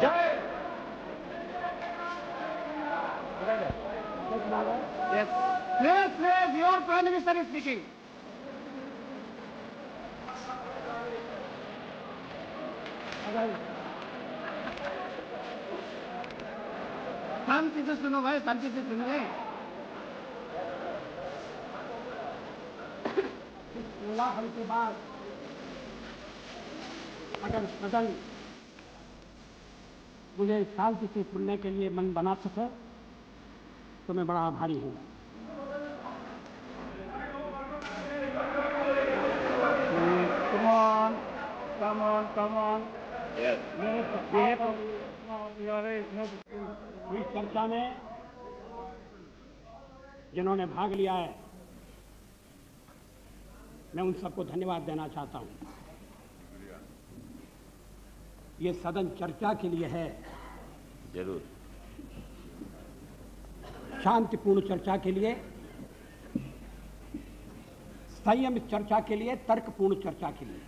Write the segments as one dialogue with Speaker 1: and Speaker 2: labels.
Speaker 1: जय।
Speaker 2: Yes. Please, your Prime Minister is speaking. शांति से सुनो भाई, शांति से सुनो। विवाह के बाद अगर सदन मुझे शांति से सुनने के लिए मन बना सके तो मैं बड़ा आभारी हूँ। Come on.
Speaker 1: Yes.
Speaker 2: इस चर्चा में जिन्होंने भाग लिया है, मैं उन सबको धन्यवाद देना चाहता हूँ। ये सदन चर्चा के लिए है,
Speaker 1: जरूर,
Speaker 2: शांतिपूर्ण चर्चा के लिए, संयम चर्चा के लिए, तर्कपूर्ण चर्चा के लिए।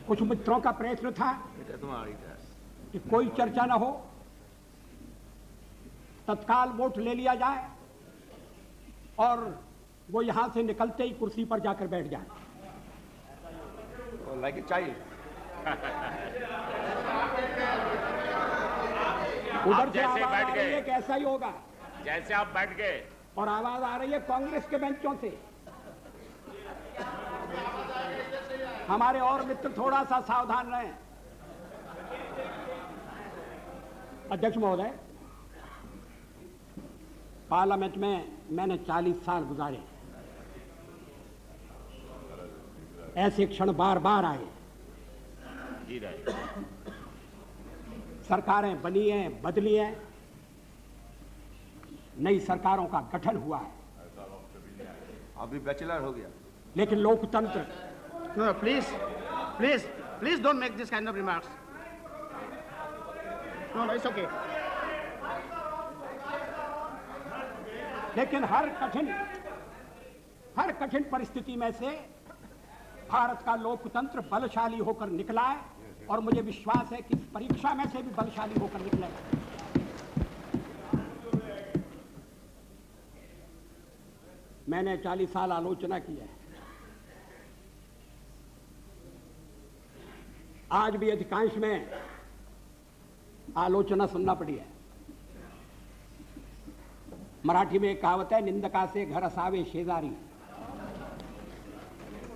Speaker 2: कुछ मित्रों का प्रयत्न था कि कोई चर्चा न हो, तत्काल वोट ले लिया जाए और वो यहां से निकलते ही कुर्सी पर जाकर बैठ जाए।
Speaker 1: Like a child.
Speaker 2: उधर से आवाज आ रही है कि ऐसा ही होगा,
Speaker 1: जैसे आप बैठ गए,
Speaker 2: और आवाज आ रही है कांग्रेस के बेंचों से। हमारे और मित्र थोड़ा सा सावधान रहें। अध्यक्ष महोदय, पार्लियामेंट में मैंने 40 साल गुजारे। ऐसे क्षण बार बार आए। सरकारें बनी हैं, बदली हैं, नई सरकारों का गठन हुआ है।
Speaker 1: अभी बैचलर हो गया,
Speaker 2: लेकिन लोकतंत्र।
Speaker 3: No, please don't make this kind of remarks. No, it's okay.
Speaker 2: लेकिन हर कठिन परिस्थिति में से भारत का लोकतंत्र बलशाली होकर निकला है, और मुझे विश्वास है कि इस परीक्षा में से भी बलशाली होकर निकलेगा। मैंने 40 साल आलोचना की है। आज भी अधिकांश में आलोचना सुनना पड़ी है। मराठी में एक कहावत है, निंदका से घर असावे शेजारी।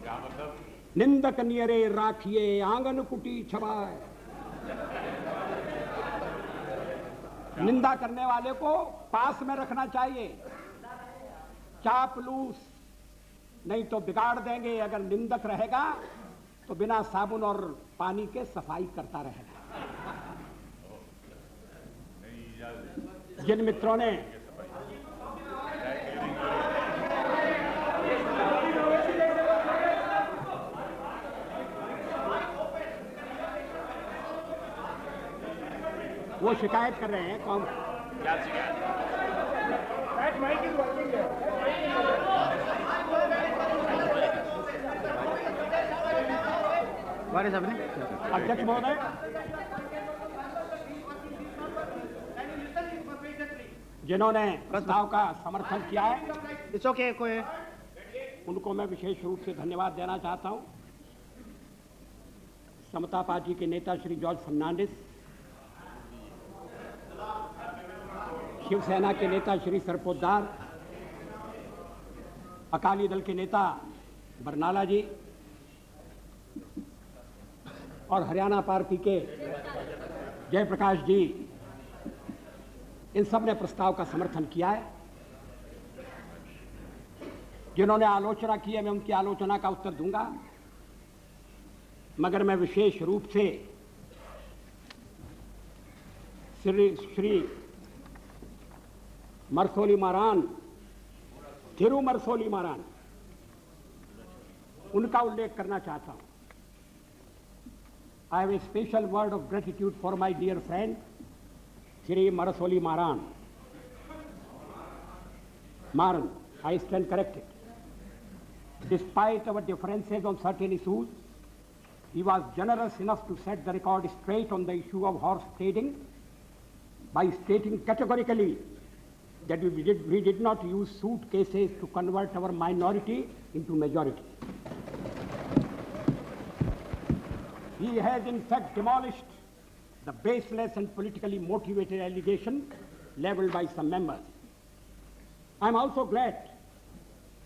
Speaker 1: क्या मतलब?
Speaker 2: निंदक नियरे राखिए आंगन कुटी छबाए। निंदा करने वाले को पास में रखना चाहिए, चापलूस नहीं तो बिगाड़ देंगे। अगर निंदक रहेगा तो बिना साबुन और पानी के सफाई करता रहेगा। जिन मित्रों ने वो शिकायत कर रहे हैं, कौन?
Speaker 1: क्या शिकायत?
Speaker 2: अध्यक्ष महोदय, जिन्होंने प्रस्ताव का समर्थन किया है,
Speaker 3: It's okay, कोई
Speaker 2: उनको मैं विशेष रूप से धन्यवाद देना चाहता हूं। समता पार्टी के नेता श्री जॉर्ज फर्नांडिस, शिवसेना के नेता श्री सरपोतदार, अकाली दल के नेता बरनाला जी और हरियाणा पार्टी के जयप्रकाश जी, इन सब ने प्रस्ताव का समर्थन किया है। जिन्होंने आलोचना की है, मैं उनकी आलोचना का उत्तर दूंगा, मगर मैं विशेष रूप से श्री मरसोली मारान, थिरु मरसोली मारान, उनका उल्लेख करना चाहता हूं। I have a special word of gratitude for my dear friend, Shri Marasoli Maran. Maran, I stand corrected. Despite our differences on certain issues, He was generous enough to set the record straight on the issue of horse trading by stating categorically that we did not use suitcases to convert our minority into majority. He has in fact demolished the baseless and politically motivated allegation leveled by some members. I am also glad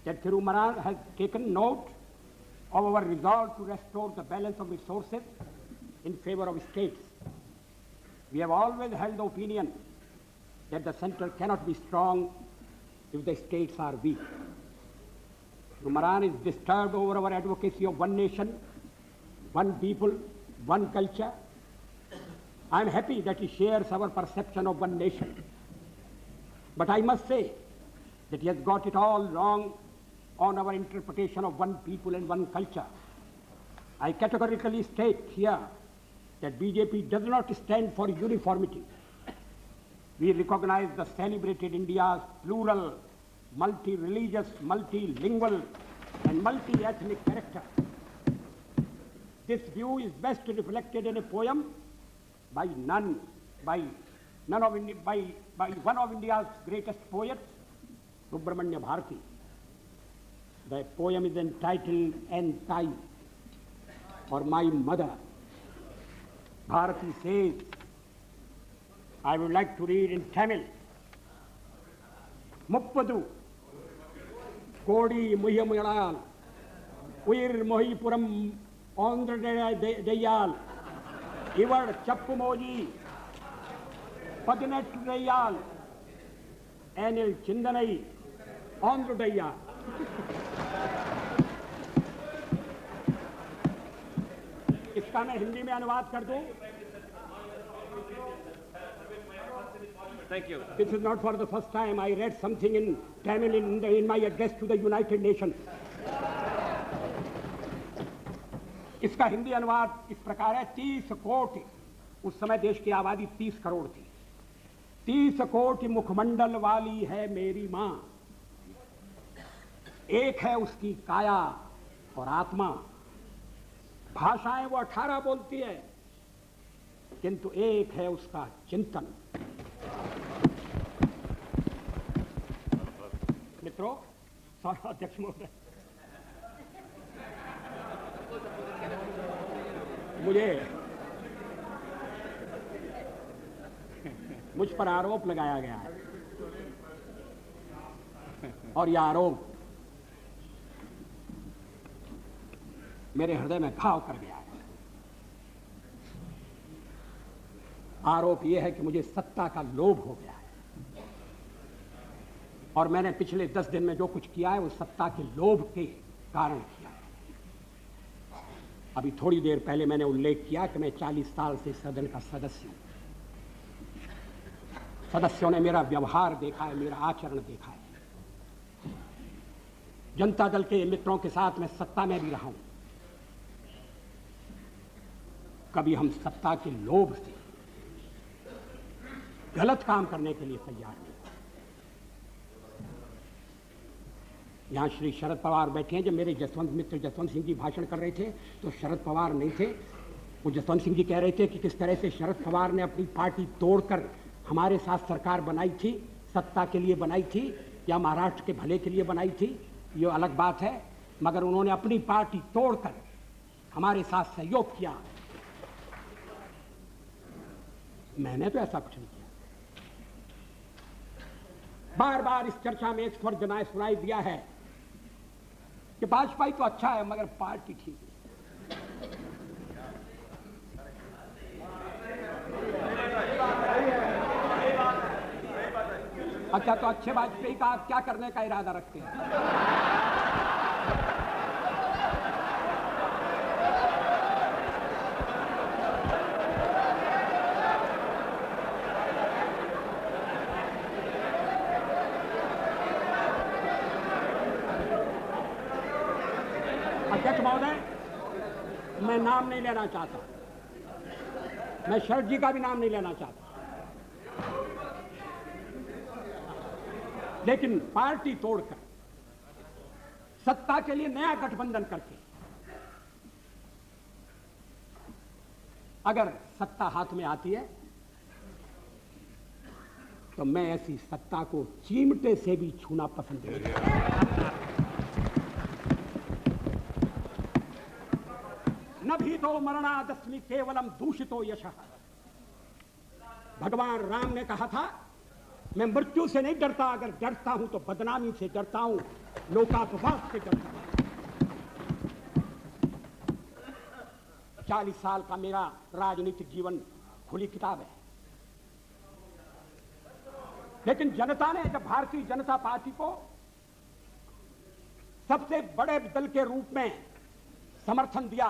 Speaker 2: that Thirumaran has taken note of our resolve to restore the balance of resources in favor of states. We have always held the opinion that the center cannot be strong if the states are weak. Thirumaran is disturbed over our advocacy of one nation, one people, one culture. I am happy that he shares our perception of one nation. But I must say that he has got it all wrong on our interpretation of one people and one culture. I categorically state here that BJP does not stand for uniformity. We recognize the celebrated India's plural, multi-religious, multilingual, and multi-ethnic character. This view is best reflected in a poem by one of India's greatest poets, Subramanya Bharati. The poem is entitled Entai, or My Mother. Bharati says, I would like to read in Tamil. Muppadu, Kodi Muyamural, Uir Mohipuram, Andhra Dayal, Ivar Chappumoji, Padinet Dayal, Anil Chindanai, Andhra Dayal. इसका मैं हिंदी में अनुवाद कर दूं.
Speaker 1: Thank you.
Speaker 2: This is not for the first time. I read something in Tamil in my address to the United Nations. इसका हिंदी अनुवाद इस प्रकार है. 30 कोटि, उस समय देश की आबादी 30 करोड़ थी. 30 कोटि मुखमंडल वाली है मेरी मां. एक है उसकी काया और आत्मा. भाषाएं वो 18 बोलती है, किंतु एक है उसका चिंतन. मित्रों, अध्यक्ष महोदय, मुझ पर आरोप लगाया गया है और यह आरोप मेरे हृदय में घाव कर गया है. आरोप यह है कि मुझे सत्ता का लोभ हो गया है और मैंने पिछले 10 दिन में जो कुछ किया है वो सत्ता के लोभ के कारण किया है. अभी थोड़ी देर पहले मैंने उल्लेख किया कि मैं 40 साल से सदन का सदस्य हूं. सदस्यों ने मेरा व्यवहार देखा है, मेरा आचरण देखा है. जनता दल के मित्रों के साथ मैं सत्ता में भी रहा हूं. कभी हम सत्ता के लोभ से गलत काम करने के लिए तैयार नहीं. यहां श्री शरद पवार बैठे हैं. जब मेरे मित्र जसवंत सिंह जी भाषण कर रहे थे तो शरद पवार नहीं थे. वो जसवंत सिंह जी कह रहे थे कि किस तरह से शरद पवार ने अपनी पार्टी तोड़कर हमारे साथ सरकार बनाई थी, सत्ता के लिए बनाई थी या महाराष्ट्र के भले के लिए बनाई थी, ये अलग बात है. मगर उन्होंने अपनी पार्टी तोड़कर हमारे साथ सहयोग किया. मैंने तो ऐसा कुछ नहीं किया. बार बार इस चर्चा में एक स्वर जनाए सुनाई दिया है कि भाजपा तो अच्छा है मगर पार्टी ठीक है. अच्छा, तो अच्छे वाजपेयी का आप क्या करने का इरादा रखते हैं? अध्यक्ष महोदय, मैं नाम नहीं लेना चाहता. मैं शरद जी का भी नाम नहीं लेना चाहता. लेकिन पार्टी तोड़कर सत्ता के लिए नया गठबंधन करके अगर सत्ता हाथ में आती है तो मैं ऐसी सत्ता को चिमटे से भी छूना पसंद नहीं करता। न भी तो मरणादस्मि केवलम दूषितो यशः। भगवान राम ने कहा था मैं मृत्यु से नहीं डरता, अगर डरता हूं तो बदनामी से डरता हूं, लोकापवाद से डरता हूं। 40 साल का मेरा राजनीतिक जीवन खुली किताब है, लेकिन जनता ने जब भारतीय जनता पार्टी को सबसे बड़े दल के रूप में समर्थन दिया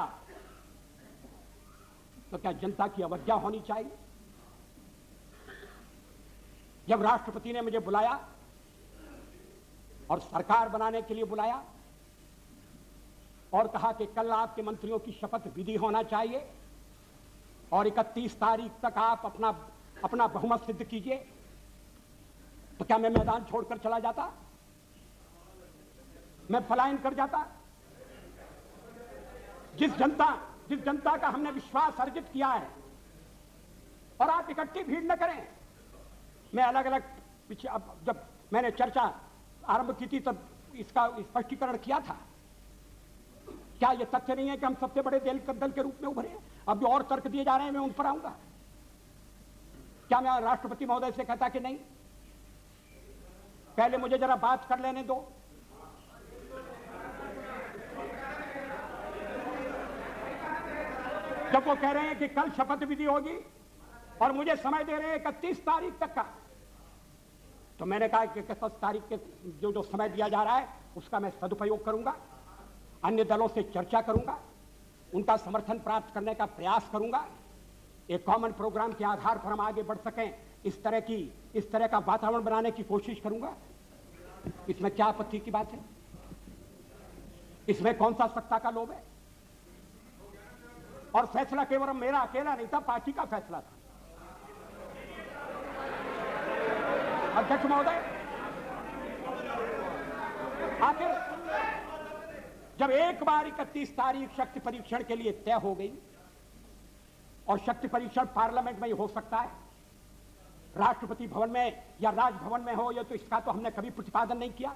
Speaker 2: तो क्या जनता की अवज्ञा होनी चाहिए? जब राष्ट्रपति ने मुझे बुलाया और सरकार बनाने के लिए बुलाया और कहा कि कल आपके मंत्रियों की शपथ विधि होना चाहिए और 31 तारीख तक आप अपना बहुमत सिद्ध कीजिए, तो क्या मैं मैदान छोड़कर चला जाता? मैं पलायन कर जाता? जिस जनता का हमने विश्वास अर्जित किया है, और आप इकट्ठी भीड़ न करें। मैं अलग अलग पीछे, अब जब मैंने चर्चा आरंभ की थी तब इसका स्पष्टीकरण किया था। क्या यह तथ्य नहीं है कि हम सबसे बड़े दल के रूप में उभरे हैं? अब जो और तर्क दिए जा रहे हैं मैं उन पर आऊंगा। क्या मैं राष्ट्रपति महोदय से कहता कि नहीं, पहले मुझे जरा बात कर लेने दो, जब वो कह रहे हैं कि कल शपथ विधि होगी और मुझे समय दे रहे हैं 31 तारीख तक का, तो मैंने कहा कि 31 तारीख के जो समय दिया जा रहा है उसका मैं सदुपयोग करूंगा, अन्य दलों से चर्चा करूंगा, उनका समर्थन प्राप्त करने का प्रयास करूंगा, एक कॉमन प्रोग्राम के आधार पर हम आगे बढ़ सकें, इस तरह का वातावरण बनाने की कोशिश करूंगा। इसमें क्या आपत्ति की बात है? इसमें कौन सा सत्ता का लोभ है? और फैसला केवल मेरा अकेला नहीं था, पार्टी का फैसला था। अध्यक्ष महोदय, आखिर जब एक बार 31 तारीख शक्ति परीक्षण के लिए तय हो गई, और शक्ति परीक्षण पार्लियामेंट में ही हो सकता है, राष्ट्रपति भवन में या राजभवन में हो, या तो इसका तो हमने कभी प्रतिपादन नहीं किया,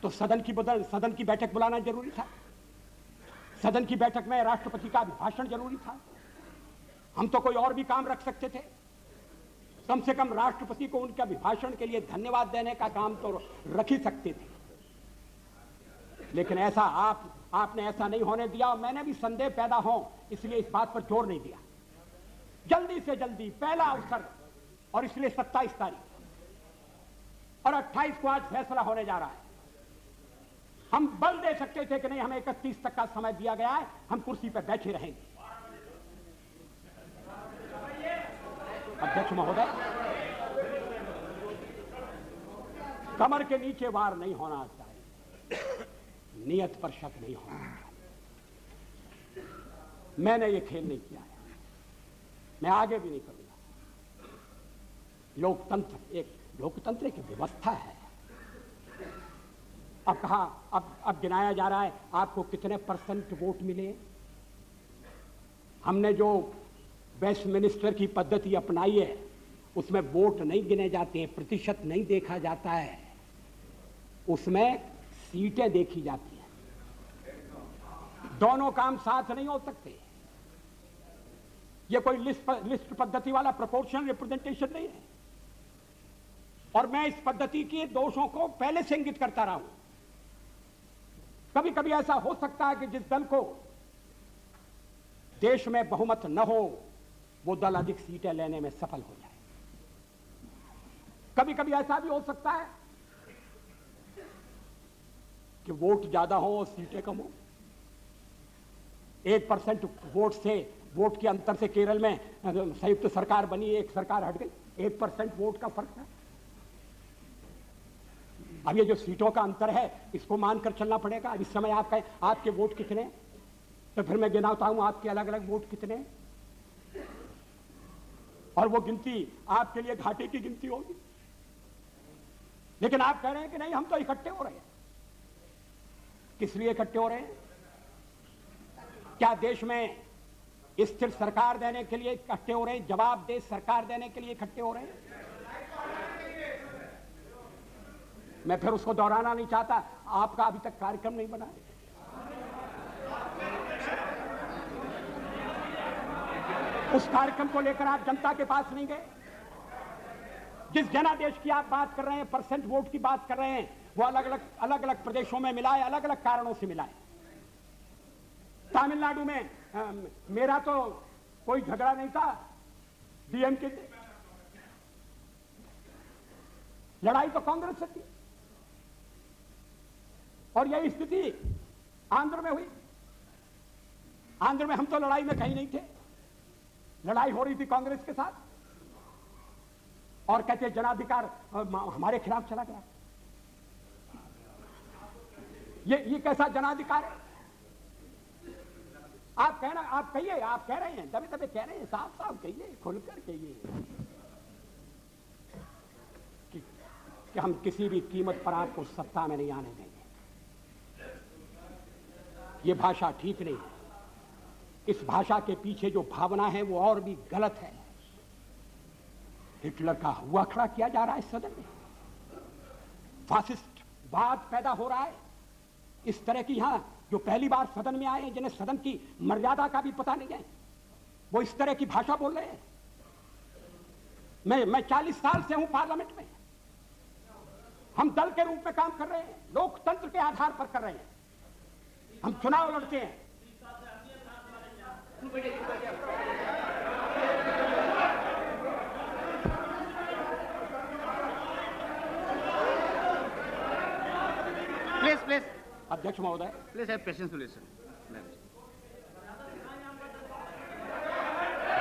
Speaker 2: तो सदन की बैठक बुलाना जरूरी था। सदन की बैठक में राष्ट्रपति का अभिभाषण जरूरी था। हम तो कोई और भी काम रख सकते थे, कम से कम राष्ट्रपति को उनके अभिभाषण के लिए धन्यवाद देने का काम तो रख ही सकते थे। लेकिन ऐसा आपने ऐसा नहीं होने दिया, और मैंने भी संदेह पैदा हो इसलिए इस बात पर जोर नहीं दिया। जल्दी से जल्दी पहला अवसर, और इसलिए 27 तारीख और 28 को आज फैसला होने जा रहा है। हम बल दे सकते थे कि नहीं, हमें 31 तक का समय दिया गया है, हम कुर्सी पर बैठे रहेंगे। अध्यक्ष महोदय, कमर के नीचे वार नहीं होना चाहिए, नियत पर शक नहीं होना चाहिए। मैंने ये खेल नहीं किया है, मैं आगे भी नहीं करूंगा। लोकतंत्र एक व्यवस्था है। अब कहा, अब गिनाया जा रहा है आपको कितने % वोट मिले। हमने जो वेस्टमिनिस्टर की पद्धति अपनाई है उसमें वोट नहीं गिने जाते हैं, प्रतिशत नहीं देखा जाता है, उसमें सीटें देखी जाती हैं। दोनों काम साथ नहीं हो सकते। ये कोई लिस्ट पद्धति वाला प्रोपोर्शनल रिप्रेजेंटेशन नहीं है। और मैं इस पद्धति के दोषों को पहले से इंगित करता रहा हूं। कभी कभी ऐसा हो सकता है कि जिस दल को देश में बहुमत न हो वो दल अधिक सीटें लेने में सफल हो जाए। कभी कभी ऐसा भी हो सकता है कि वोट ज्यादा हो और सीटें कम हो। 1% वोट के अंतर से केरल में संयुक्त सरकार बनी, एक सरकार हट गई, 1% वोट का फर्क था। अब ये जो सीटों का अंतर है इसको मानकर चलना पड़ेगा। इस समय आपके वोट कितने, तो फिर मैं गिनाता हूं आपके अलग अलग वोट कितने, और वो गिनती आपके लिए घाटे की गिनती होगी। लेकिन आप कह रहे हैं कि नहीं, हम तो इकट्ठे हो रहे हैं। किस लिए इकट्ठे हो रहे हैं? क्या देश में स्थिर सरकार देने के लिए इकट्ठे हो रहे हैं, जवाबदेह सरकार देने के लिए इकट्ठे हो रहे हैं। मैं फिर उसको दोहराना नहीं चाहता, आपका अभी तक कार्यक्रम नहीं बना है। उस कार्यक्रम को लेकर आप जनता के पास नहीं गए। जिस जनादेश की आप बात कर रहे हैं, परसेंट वोट की बात कर रहे हैं, वो अलग अलग प्रदेशों में मिला है, अलग अलग कारणों से मिला है। तमिलनाडु में मेरा तो कोई झगड़ा नहीं था, डीएमके से लड़ाई तो कांग्रेस से थी। और यही स्थिति आंध्र में हुई। आंध्र में हम तो लड़ाई में कहीं नहीं थे, लड़ाई हो रही थी कांग्रेस के साथ, और कहते जनाधिकार हमारे खिलाफ चला गया। ये कैसा जनाधिकार है? आप कहना, आप कहिए, आप कह रहे हैं, दबे दबे कह रहे हैं, साफ साफ कहिए, खुलकर कहिए कि हम किसी भी कीमत पर आपको सत्ता में नहीं आने देंगे। ये भाषा ठीक नहीं है। इस भाषा के पीछे जो भावना है वो और भी गलत है। हिटलर का हुआ खड़ा किया जा रहा है सदन में, फासिस्ट वाद पैदा हो रहा है। इस तरह की यहां जो पहली बार सदन में आए हैं, जिन्हें सदन की मर्यादा का भी पता नहीं है, वो इस तरह की भाषा बोल रहे हैं। मैं 40 साल से हूं पार्लियामेंट में। हम दल के रूप में काम कर रहे हैं, लोकतंत्र के आधार पर कर रहे हैं। हम चुनाव लड़ते हैं।
Speaker 3: Please.
Speaker 2: अध्यक्ष महोदय,
Speaker 3: Please have patience to listen.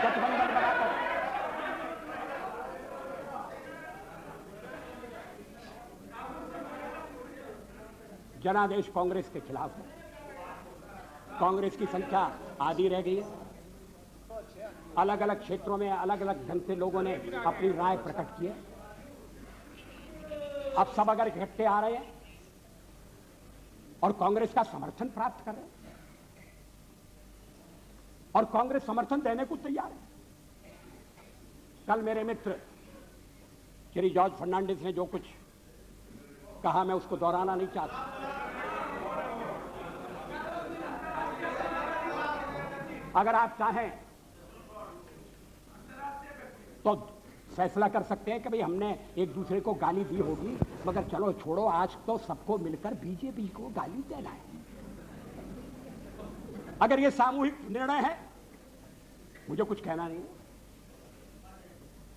Speaker 2: गठबंधन बनाकर जनादेश कांग्रेस के खिलाफ है। कांग्रेस की संख्या आधी रह गई है। अलग अलग क्षेत्रों में अलग अलग ढंग से लोगों ने अपनी राय प्रकट की है। अब सब अगर इकट्ठे आ रहे हैं और कांग्रेस का समर्थन प्राप्त कर रहे हैं, और कांग्रेस समर्थन देने को तैयार है। कल मेरे मित्र श्री जॉर्ज फर्नांडिस ने जो कुछ कहा, मैं उसको दोहराना नहीं चाहता। अगर आप चाहें तो फैसला कर सकते हैं कि भाई हमने एक दूसरे को गाली दी होगी, मगर चलो छोड़ो, आज तो सबको मिलकर बीजेपी को गाली देना है। अगर ये सामूहिक निर्णय है, मुझे कुछ कहना नहीं है,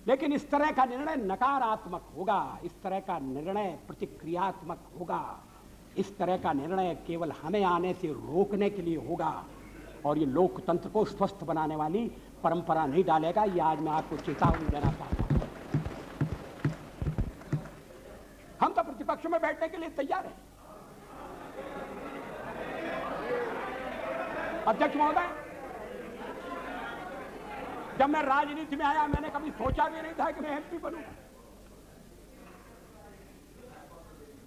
Speaker 2: लेकिन इस तरह का निर्णय नकारात्मक होगा, इस तरह का निर्णय प्रतिक्रियात्मक होगा, इस तरह का निर्णय केवल हमें आने से रोकने के लिए होगा, और ये लोकतंत्र को स्वस्थ बनाने वाली परंपरा नहीं डालेगा। ये आज मैं आपको चेतावनी देना चाहता हूं। हम तो प्रतिपक्ष में बैठने के लिए तैयार हैं। अध्यक्ष महोदय, जब मैं राजनीति में आया, मैंने कभी सोचा भी नहीं था कि मैं एमपी बनूंगा।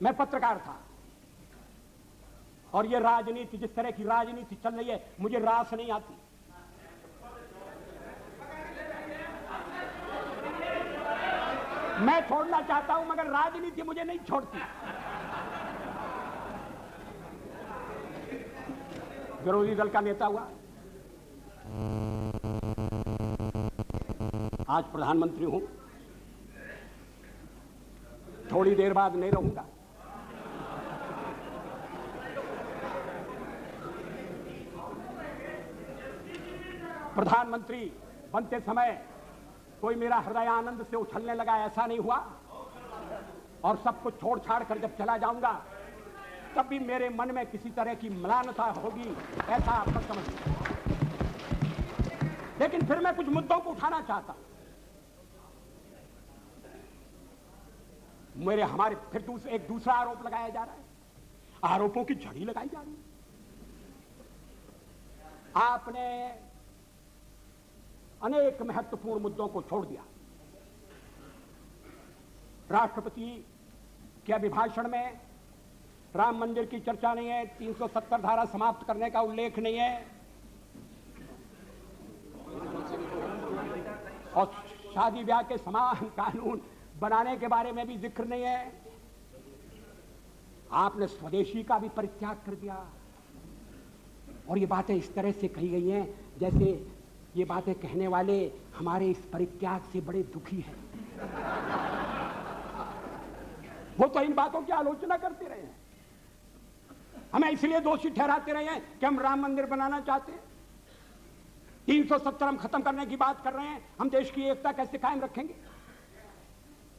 Speaker 2: मैं पत्रकार था, और ये राजनीति, जिस तरह की राजनीति चल रही है, मुझे रास नहीं आती। मैं छोड़ना चाहता हूं, मगर राजनीति मुझे नहीं छोड़ती। विरोधी दल का नेता हुआ, आज प्रधानमंत्री हूं, थोड़ी देर बाद नहीं रहूंगा। प्रधानमंत्री बनते समय कोई मेरा हृदय आनंद से उछलने लगा, ऐसा नहीं हुआ। और सब कुछ छोड़ छाड़ कर जब चला जाऊंगा, तब भी मेरे मन में किसी तरह की म्लानता होगी, ऐसा आप मत समझिए। लेकिन फिर मैं कुछ मुद्दों को उठाना चाहता हूं। हमारे फिर एक दूसरा आरोप लगाया जा रहा है, आरोपों की झड़ी लगाई जा रही है। आपने अनेक महत्वपूर्ण मुद्दों को छोड़ दिया। राष्ट्रपति के अभिभाषण में राम मंदिर की चर्चा नहीं है, 370 धारा समाप्त करने का उल्लेख नहीं है, और शादी ब्याह के समान कानून बनाने के बारे में भी जिक्र नहीं है। आपने स्वदेशी का भी परित्याग कर दिया। और ये बातें इस तरह से कही गई हैं जैसे ये बातें कहने वाले हमारे इस परित्याग से बड़े दुखी हैं। वो तो इन बातों की आलोचना करते रहे हैं, हमें इसलिए दोषी ठहराते रहे हैं कि हम राम मंदिर बनाना चाहते हैं। 370 हम खत्म करने की बात कर रहे हैं। हम देश की एकता कैसे कायम रखेंगे?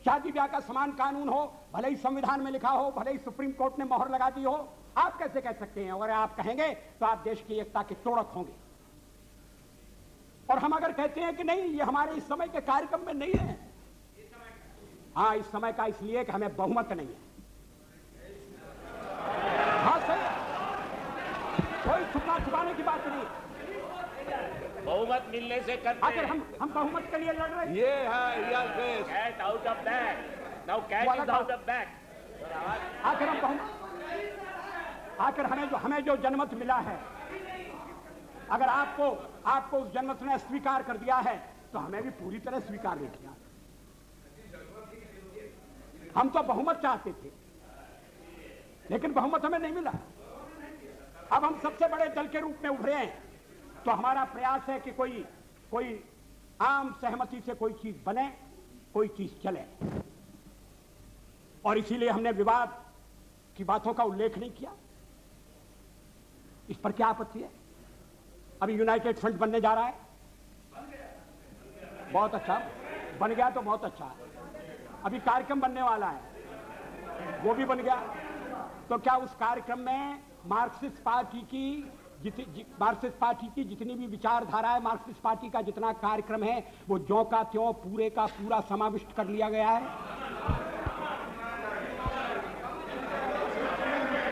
Speaker 2: शादी ब्याह का समान कानून हो, भले ही संविधान में लिखा हो, भले ही सुप्रीम कोर्ट ने मोहर लगा दी हो, आप कैसे कह सकते हैं? अगर आप कहेंगे तो आप देश की एकता के तोड़क होंगे। और हम अगर कहते हैं कि नहीं, ये हमारे इस समय के कार्यक्रम में नहीं है, हाँ इस समय का इसलिए कि हमें बहुमत नहीं है। हाँ सर, कोई छुपा छुपाने की बात नहीं।
Speaker 1: बहुमत मिलने से करते
Speaker 2: आखिर हम बहुमत के लिए लड़ रहे हैं।
Speaker 1: ये है cat out of bag, now cat is out of bag.
Speaker 2: आखिर हम बहुमत, आखिर हमें जो जनमत मिला है, अगर आपको उस जनमत ने स्वीकार कर दिया है तो हमें भी पूरी तरह स्वीकार नहीं किया। हम तो बहुमत चाहते थे लेकिन बहुमत हमें नहीं मिला। अब हम सबसे बड़े दल के रूप में उभरे हैं तो हमारा प्रयास है कि कोई आम सहमति से कोई चीज बने, कोई चीज चले। और इसीलिए हमने विवाद की बातों का उल्लेख नहीं किया। इस पर क्या आपत्ति है? अभी यूनाइटेड फ्रंट बनने जा रहा है, बहुत अच्छा, बन गया तो बहुत अच्छा है। अभी कार्यक्रम बनने वाला है, वो भी बन गया। तो क्या उस कार्यक्रम में मार्क्सिस्ट पार्टी की जितनी भी विचारधारा है, मार्क्सिस्ट पार्टी का जितना कार्यक्रम है, वो ज्यों का त्यों पूरे का पूरा समाविष्ट कर लिया गया है?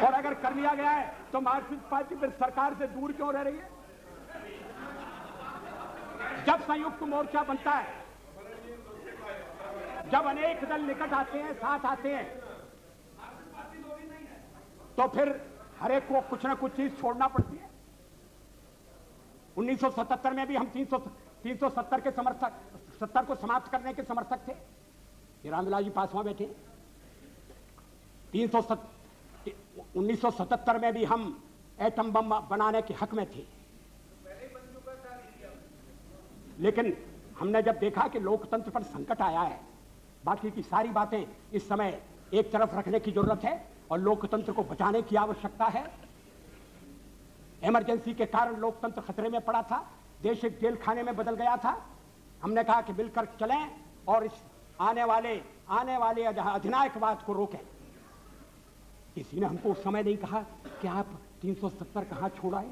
Speaker 2: और अगर कर लिया गया है तो मार्क्सिस्ट पार्टी फिर सरकार से दूर क्यों रह रही है? जब संयुक्त मोर्चा बनता है, जब अनेक दल निकट आते हैं, साथ आते हैं, तो फिर हर एक को कुछ ना कुछ चीज छोड़ना पड़ती है। 1977 में भी हम 370 के समर्थक, 70 को समाप्त करने के समर्थक थे। ये रामविलास जी पासवान बैठे। 1977 में भी हम एटम बम बनाने के हक में थे। लेकिन हमने जब देखा कि लोकतंत्र पर संकट आया है, बाकी की सारी बातें इस समय एक तरफ रखने की जरूरत है और लोकतंत्र को बचाने की आवश्यकता है। इमरजेंसी के कारण लोकतंत्र खतरे में पड़ा था, देश एक जेल खाने में बदल गया था। हमने कहा कि मिलकर चलें और इस आने वाले अधिनायकवाद को रोकें। किसी ने हमको उस समय नहीं कहा कि आप 370 कहां छोड़ाए,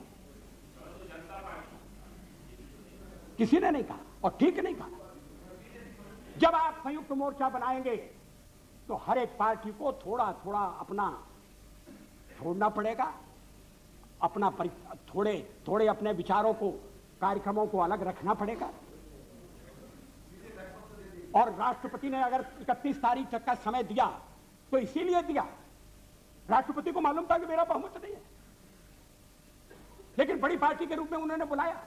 Speaker 2: किसी ने नहीं कहा और ठीक नहीं कहा। जब आप संयुक्त मोर्चा बनाएंगे तो हर एक पार्टी को थोड़ा थोड़ा अपना छोड़ना पड़ेगा, अपना थोड़े अपने विचारों को, कार्यक्रमों को अलग रखना पड़ेगा। और राष्ट्रपति ने अगर 31 तारीख तक का समय दिया तो इसीलिए दिया, राष्ट्रपति को मालूम था कि मेरा बहुमत नहीं है, लेकिन बड़ी पार्टी के रूप में उन्होंने बुलाया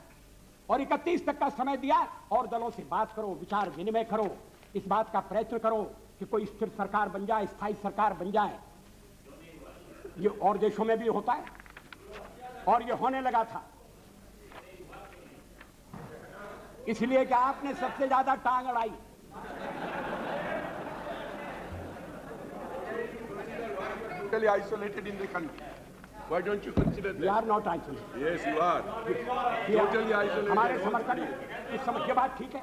Speaker 2: और 31 तक का समय दिया। और दलों से बात करो, विचार विनिमय करो, इस बात का प्रयत्न करो कि कोई स्थिर सरकार बन जाए, स्थायी सरकार बन जाए। ये और देशों में भी होता है और ये होने लगा था। इसलिए कि आपने सबसे ज्यादा टांग अड़ाई।
Speaker 4: Totally isolated in the country. Why don't you consider that?
Speaker 2: We are not isolated.
Speaker 4: Yes, you are. Totally isolated.
Speaker 2: हमारे समर्थन इस समय, ये बात ठीक है,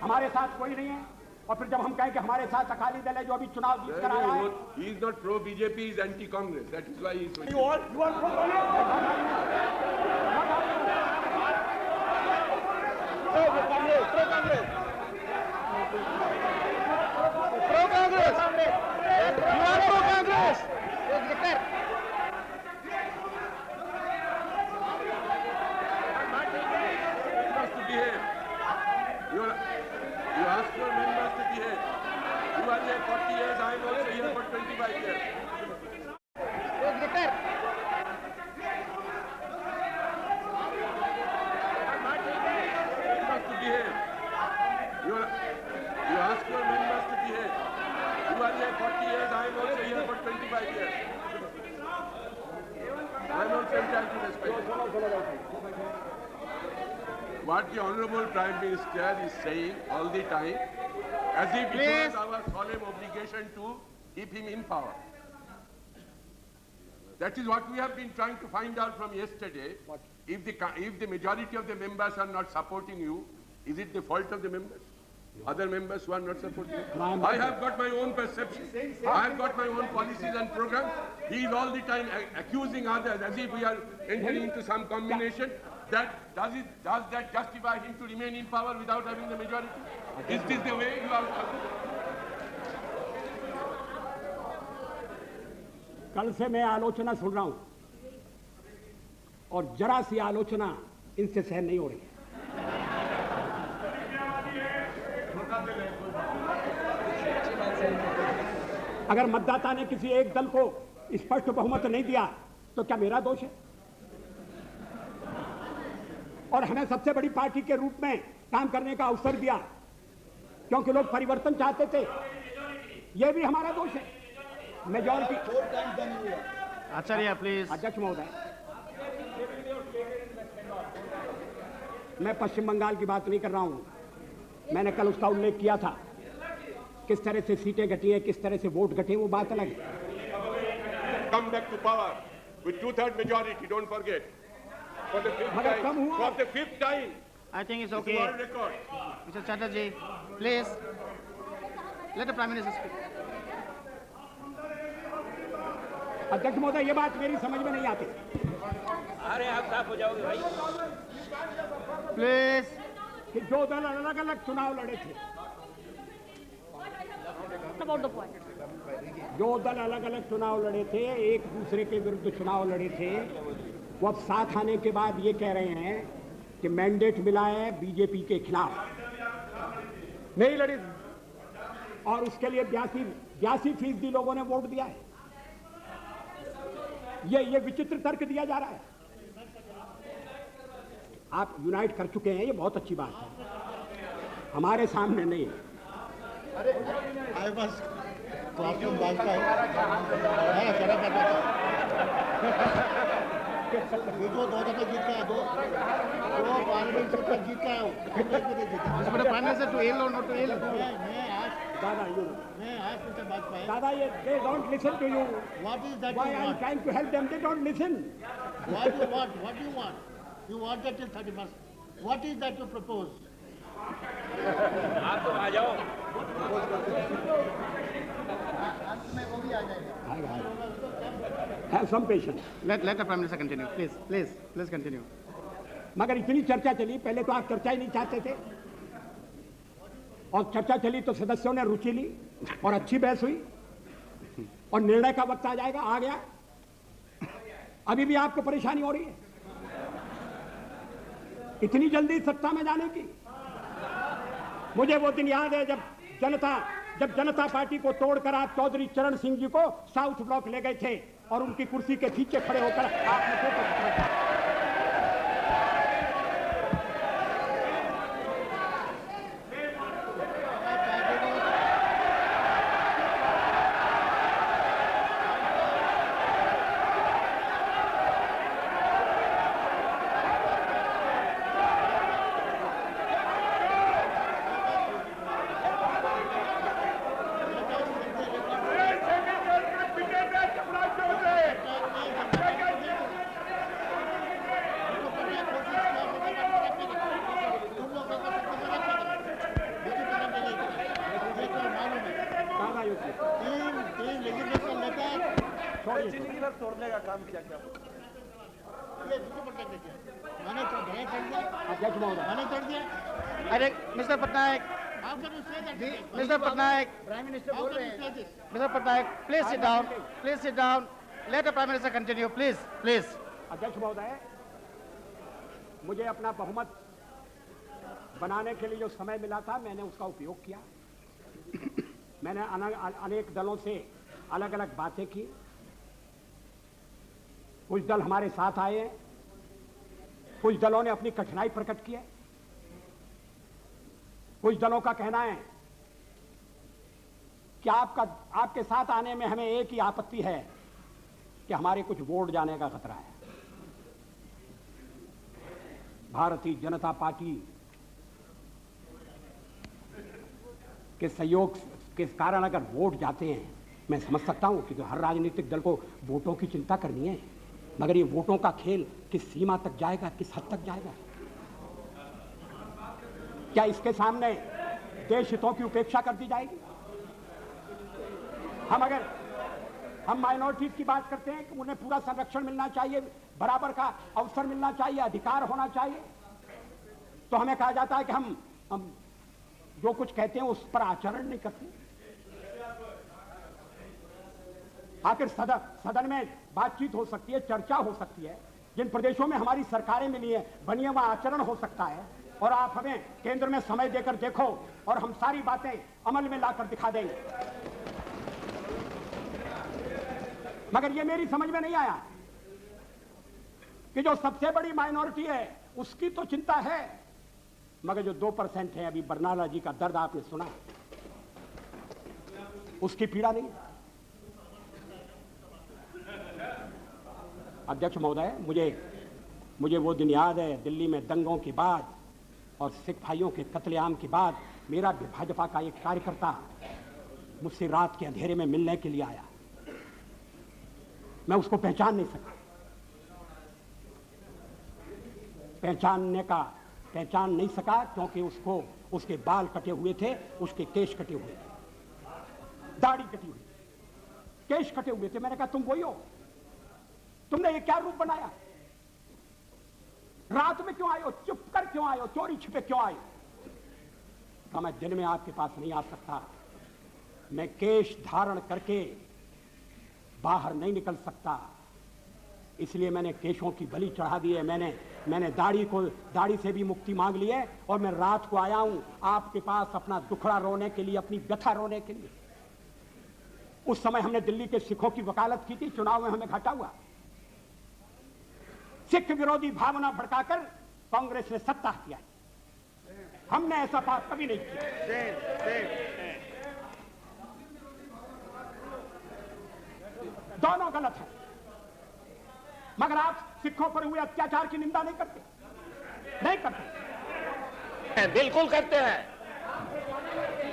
Speaker 2: हमारे साथ कोई नहीं है। और फिर जब हम कहें कि हमारे साथ अकाली दल है जो अभी चुनाव जीत कर आया है,
Speaker 4: He is not pro BJP, he is anti Congress. That is why he is.
Speaker 2: you are pro
Speaker 4: You ask your members to behave. You are here 40 years, I am also here for 25 years. Members to behave. What the Honorable Prime Minister is saying all the time, as if it was our solemn obligation to keep him in power. That is what we have been trying to find out from yesterday. If the majority of the members are not supporting you, is it the fault of the members? Other members who are not supporting you? I have got my own perception. I have got my own policies and programs. He is all the time accusing others as if we are entering into some combination. Does that justify him to remain in power without having the majority? Is this the way you are?
Speaker 2: कल से मैं आलोचना सुन रहा हूं और जरा सी आलोचना इनसे सहन नहीं हो रही है। अगर मतदाता ने किसी एक दल को स्पष्ट बहुमत नहीं दिया तो क्या मेरा दोष है? और हमें सबसे बड़ी पार्टी के रूप में काम करने का अवसर दिया क्योंकि लोग परिवर्तन चाहते थे, यह भी हमारा दोष है। Majority
Speaker 3: Acharya please.
Speaker 2: अध्यक्ष महोदय, मैं पश्चिम बंगाल की बात नहीं कर रहा हूं। मैंने कल उसका उल्लेख किया था, किस तरह से सीटें घटी हैं, किस तरह से वोट घटे, वो बात अलग है।
Speaker 4: Come back to power with 2/3 majority. Don't forget. For the fifth
Speaker 2: मगर
Speaker 4: time.
Speaker 2: कम हुआ।
Speaker 4: For the fifth time.
Speaker 3: I think it's
Speaker 4: It's
Speaker 3: okay.
Speaker 4: world record.
Speaker 3: Mr. Chatterjee, please let the Prime Minister speak.
Speaker 2: अध्यक्ष महोदय, ये बात मेरी समझ में नहीं आती।
Speaker 1: अरे आप साफ हो जाओगे भाई।
Speaker 3: Please.
Speaker 2: कि दो दल अलग अलग चुनाव लड़े थे, दो दल अलग अलग चुनाव लड़े थे, एक दूसरे के विरुद्ध चुनाव लड़े थे। वो अब साथ आने के बाद ये कह रहे हैं कि मैंडेट मिला है बीजेपी के खिलाफ, नहीं लड़े और उसके लिए 82% लोगों ने वोट दिया है। ये विचित्र तर्क दिया जा रहा है। आप यूनाइट कर चुके हैं, ये बहुत अच्छी बात है, हमारे सामने नहीं है।
Speaker 5: I was talking about ये जो 2 दफे जीत का है, दो पार्लियामेंट सीट जीत का है,
Speaker 3: Mr. Prime Minister, to ill or not to ill?
Speaker 5: मैं आज Mr. Bajpayee,
Speaker 2: दादा, ये they don't listen to you.
Speaker 5: what is that
Speaker 2: Why
Speaker 5: you
Speaker 2: I'm
Speaker 5: want?
Speaker 2: trying to help them, they don't listen.
Speaker 5: What do you want? What do you want? You want that till 31st. What is that you propose?
Speaker 1: आप तो आ जाओ।
Speaker 2: Have some patience.
Speaker 3: Let the Prime Minister continue. Please continue.
Speaker 2: मगर इतनी चर्चा चली, पहले तो आप चर्चा ही नहीं चाहते थे, और चर्चा चली तो सदस्यों ने रुचि ली और अच्छी बहस हुई और निर्णय का वक्त आ जाएगा, आ गया। अभी भी आपको परेशानी हो रही है इतनी जल्दी सत्ता में जाने की। मुझे वो दिन याद है जब जनता पार्टी को तोड़कर आप चौधरी चरण सिंह जी को साउथ ब्लॉक ले गए थे और उनकी कुर्सी के पीछे खड़े होकर आपने
Speaker 3: Mr. Patnaik, please sit down. Let the Prime Minister continue, please.
Speaker 2: अध्यक्ष महोदय, मुझे अपना बहुमत बनाने के लिए जो समय मिला था मैंने उसका उपयोग किया। मैंने अनेक दलों से अलग अलग बातें की, कुछ दल हमारे साथ आए हैं, कुछ दलों ने अपनी कठिनाई प्रकट की है, कुछ दलों का कहना है कि आपके साथ आने में हमें एक ही आपत्ति है कि हमारे कुछ वोट जाने का खतरा है। भारतीय जनता पार्टी के सहयोग के कारण अगर वोट जाते हैं, मैं समझ सकता हूं कि हर राजनीतिक दल को वोटों की चिंता करनी है, मगर ये वोटों का खेल किस सीमा तक जाएगा, किस हद तक जाएगा? क्या इसके सामने देश हितों की उपेक्षा कर दी जाएगी? हम माइनॉरिटीज की बात करते हैं कि उन्हें पूरा संरक्षण मिलना चाहिए, बराबर का अवसर मिलना चाहिए, अधिकार होना चाहिए, तो हमें कहा जाता है कि हम जो कुछ कहते हैं उस पर आचरण नहीं करते। आखिर सदन में बातचीत हो सकती है, चर्चा हो सकती है, जिन प्रदेशों में हमारी सरकारें मिली है बनी है, वहां आचरण हो सकता है, और आप हमें केंद्र में समय देकर देखो और हम सारी बातें अमल में लाकर दिखा देंगे। मगर ये मेरी समझ में नहीं आया कि जो सबसे बड़ी माइनॉरिटी है उसकी तो चिंता है, मगर जो 2% है, अभी बरनाला जी का दर्द आपने सुना, उसकी पीड़ा नहीं। अध्यक्ष महोदय, मुझे वो दिन याद है, दिल्ली में दंगों के बाद और सिख भाइयों के कत्लेआम के बाद मेरा भाजपा का एक कार्यकर्ता मुझसे रात के अंधेरे में मिलने के लिए आया। मैं उसको पहचान नहीं सका। पहचान नहीं सका क्योंकि उसके बाल कटे हुए थे, उसके केश कटे हुए थे, दाढ़ी कटी हुई, केश कटे हुए थे। मैंने कहा तुम वही हो? तुमने ये क्या रूप बनाया? रात में क्यों आए हो? चुप कर क्यों आए हो? चोरी छिपे क्यों आए? कहा मैं दिन में आपके पास नहीं आ सकता, मैं केश धारण करके बाहर नहीं निकल सकता, इसलिए मैंने केशों की बलि चढ़ा दी है। मैंने दाढ़ी से भी मुक्ति मांग ली है, और मैं रात को आया हूं आपके पास अपना दुखड़ा रोने के लिए, अपनी व्यथा रोने के लिए। उस समय हमने दिल्ली के सिखों की वकालत की थी, चुनाव में हमें घाटा हुआ। सिख विरोधी भावना भड़काकर कांग्रेस ने सत्ता किया, हमने ऐसा बात कभी नहीं किया। दोनों गलत है, मगर आप सिखों पर हुए अत्याचार की निंदा नहीं करते।
Speaker 1: बिल्कुल करते हैं,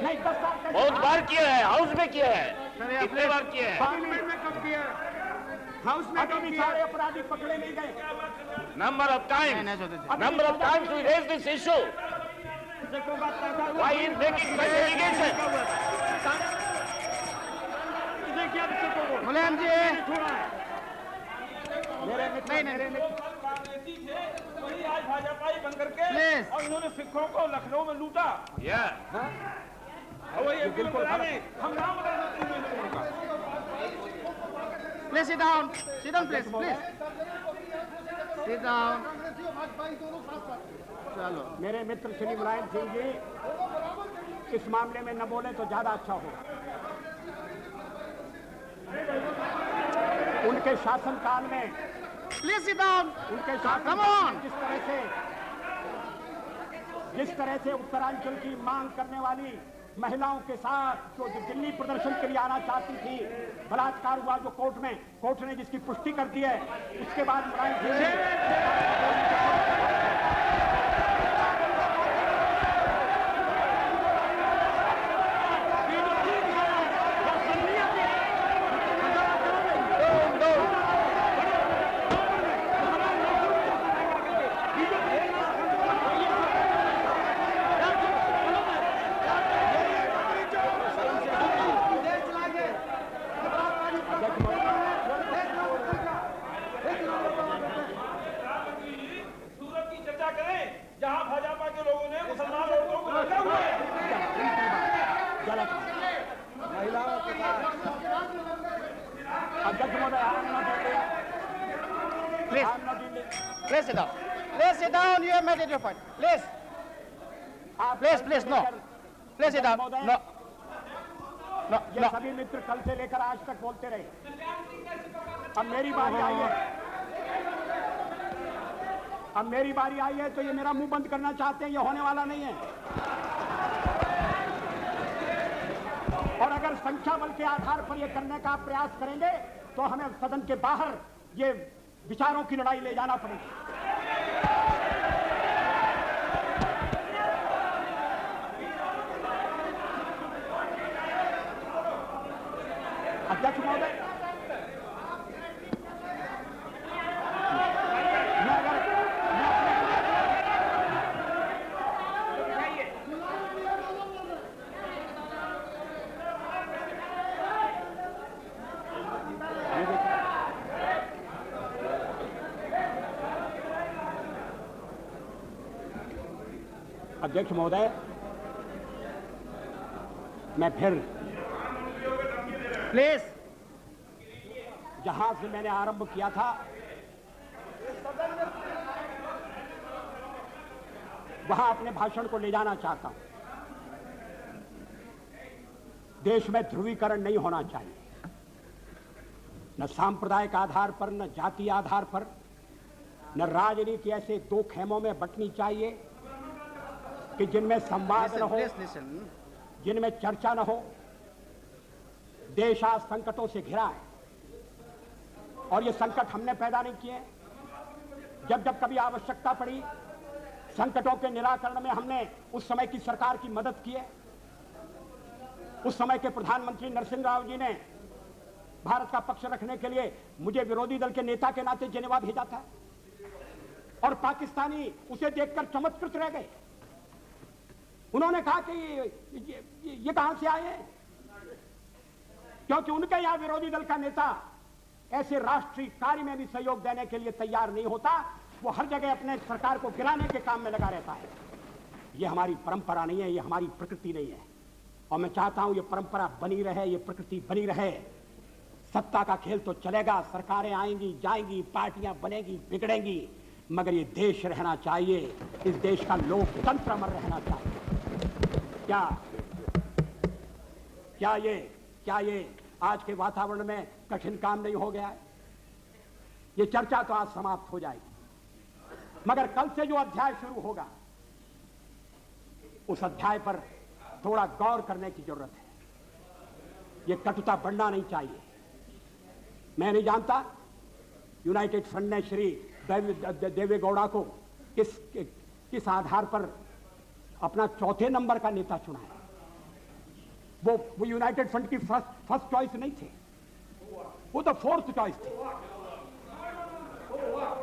Speaker 2: नहीं 10 साल
Speaker 1: बहुत बार किया है, हाउस में किया है, कितने बार किया है,
Speaker 2: पार्लियामेंट में कब किया? हाउस में कभी सारे अपराधी पकड़े नहीं गए।
Speaker 1: number of times we raised this issue. Why is making such allegation?
Speaker 3: मुलायम जी,
Speaker 6: वही आज भाजपाई बन करके और उन्होंने सिखों को लखनऊ में लूटा। वही बिल्कुल हम नाम
Speaker 3: please sit down, please sit down. चलो,
Speaker 2: मेरे मित्र श्री मुलायम सिंह जी इस मामले में न बोले तो ज्यादा अच्छा होगा। उनके शासनकाल में,
Speaker 3: प्लीज सिट डाउन,
Speaker 2: उनके शासनकाल में जिस तरह से उत्तरांचल की मांग करने वाली महिलाओं के साथ जो दिल्ली प्रदर्शन के लिए आना चाहती थी, बलात्कार हुआ जो कोर्ट ने जिसकी पुष्टि कर दी है, उसके बाद Mulayam Singh
Speaker 3: Please sit down. You have made your point. Please, no. Please sit down. No.
Speaker 2: ये सभी मित्र कल से लेकर आज तक बोलते रहे। अब मेरी बारी आई है तो ये मेरा मुंह बंद करना चाहते हैं, ये होने वाला नहीं है। और अगर संख्या बल के आधार पर ये करने का प्रयास करेंगे तो हमें सदन के बाहर ये विचारों की लड़ाई ले जाना पड़ेगी। अध्यक्ष महोदय, अध्यक्ष महोदय, मैं फिर
Speaker 3: Please.
Speaker 2: जहां से मैंने आरंभ किया था वहां अपने भाषण को ले जाना चाहता हूं। देश में ध्रुवीकरण नहीं होना चाहिए, न सांप्रदायिक आधार पर, न जातीय आधार पर, न राजनीति ऐसे दो खेमों में बंटनी चाहिए कि जिनमें संवाद न हो, जिनमें चर्चा न हो। देश आज संकटों से घिरा है और ये संकट हमने पैदा नहीं किए। जब जब कभी आवश्यकता पड़ी संकटों के निराकरण में हमने उस समय की सरकार की मदद की है। उस समय के प्रधानमंत्री नरसिंह राव जी ने भारत का पक्ष रखने के लिए मुझे विरोधी दल के नेता के नाते जेनेवा भेजा था और पाकिस्तानी उसे देखकर चमत्कृत रह गए। उन्होंने कहा कि ये कहां से आए हैं, क्योंकि उनके यहां विरोधी दल का नेता ऐसे राष्ट्रीय कार्य में भी सहयोग देने के लिए तैयार नहीं होता। वो हर जगह अपने सरकार को गिराने के काम में लगा रहता है। ये हमारी परंपरा नहीं है, ये हमारी प्रकृति नहीं है और मैं चाहता हूं ये परंपरा बनी रहे, ये प्रकृति बनी रहे। सत्ता का खेल तो चलेगा, सरकारें आएंगी जाएंगी, पार्टियां बनेगी बिगड़ेंगी, मगर ये देश रहना चाहिए, इस देश का लोकतंत्र अमर रहना चाहिए। क्या ये आज के वातावरण में कठिन काम नहीं हो गया है? ये चर्चा तो आज समाप्त हो जाएगी, मगर कल से जो अध्याय शुरू होगा उस अध्याय पर थोड़ा गौर करने की जरूरत है। ये कटुता बढ़ना नहीं चाहिए। मैं नहीं जानता यूनाइटेड फ्रंट ने श्री देवेगौड़ा को किस आधार पर अपना चौथे नंबर का नेता चुना है। वो यूनाइटेड फ्रंट की फर्स्ट चॉइस नहीं थे, वो तो फोर्थ चॉइस थे।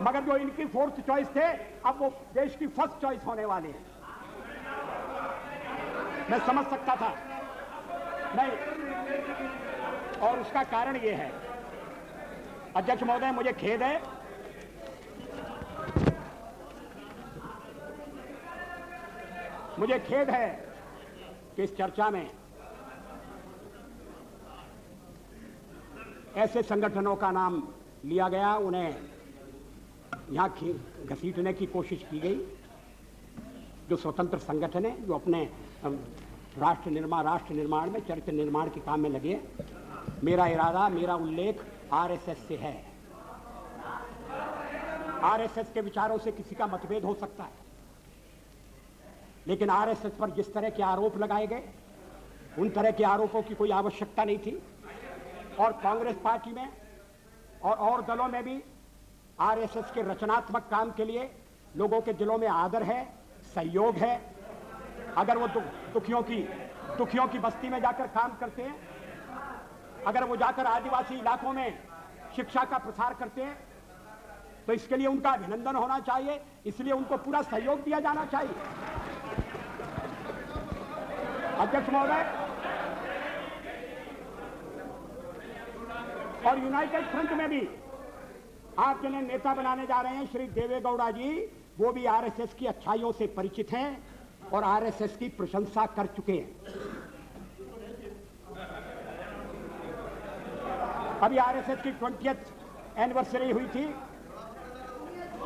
Speaker 2: मगर जो इनकी फोर्थ चॉइस थे अब वो देश की फर्स्ट चॉइस होने वाले हैं। मैं समझ सकता था नहीं, और उसका कारण ये है अध्यक्ष महोदय, मुझे खेद है कि इस चर्चा में ऐसे संगठनों का नाम लिया गया, उन्हें यहां घसीटने की कोशिश की गई जो स्वतंत्र संगठन है, जो अपने राष्ट्र निर्माण में, चरित्र निर्माण के काम में लगे। मेरा इरादा, मेरा उल्लेख आरएसएस से है। आरएसएस के विचारों से किसी का मतभेद हो सकता है, लेकिन आरएसएस पर जिस तरह के आरोप लगाए गए उन तरह के आरोपों की कोई आवश्यकता नहीं थी। और कांग्रेस पार्टी में और दलों में भी आरएसएस के रचनात्मक काम के लिए लोगों के दिलों में आदर है, सहयोग है। अगर वो दुखियों की बस्ती में जाकर काम करते हैं, अगर वो जाकर आदिवासी इलाकों में शिक्षा का प्रसार करते हैं, तो इसके लिए उनका अभिनंदन होना चाहिए, इसलिए उनको पूरा सहयोग दिया जाना चाहिए। अध्यक्ष महोदय, और यूनाइटेड फ्रंट में भी आप जिन्हें नेता बनाने जा रहे हैं श्री देवेगौड़ा जी, वो भी आरएसएस की अच्छाइयों से परिचित हैं और आरएसएस की प्रशंसा कर चुके हैं। अभी आरएसएस की 20th एनिवर्सरी हुई थी।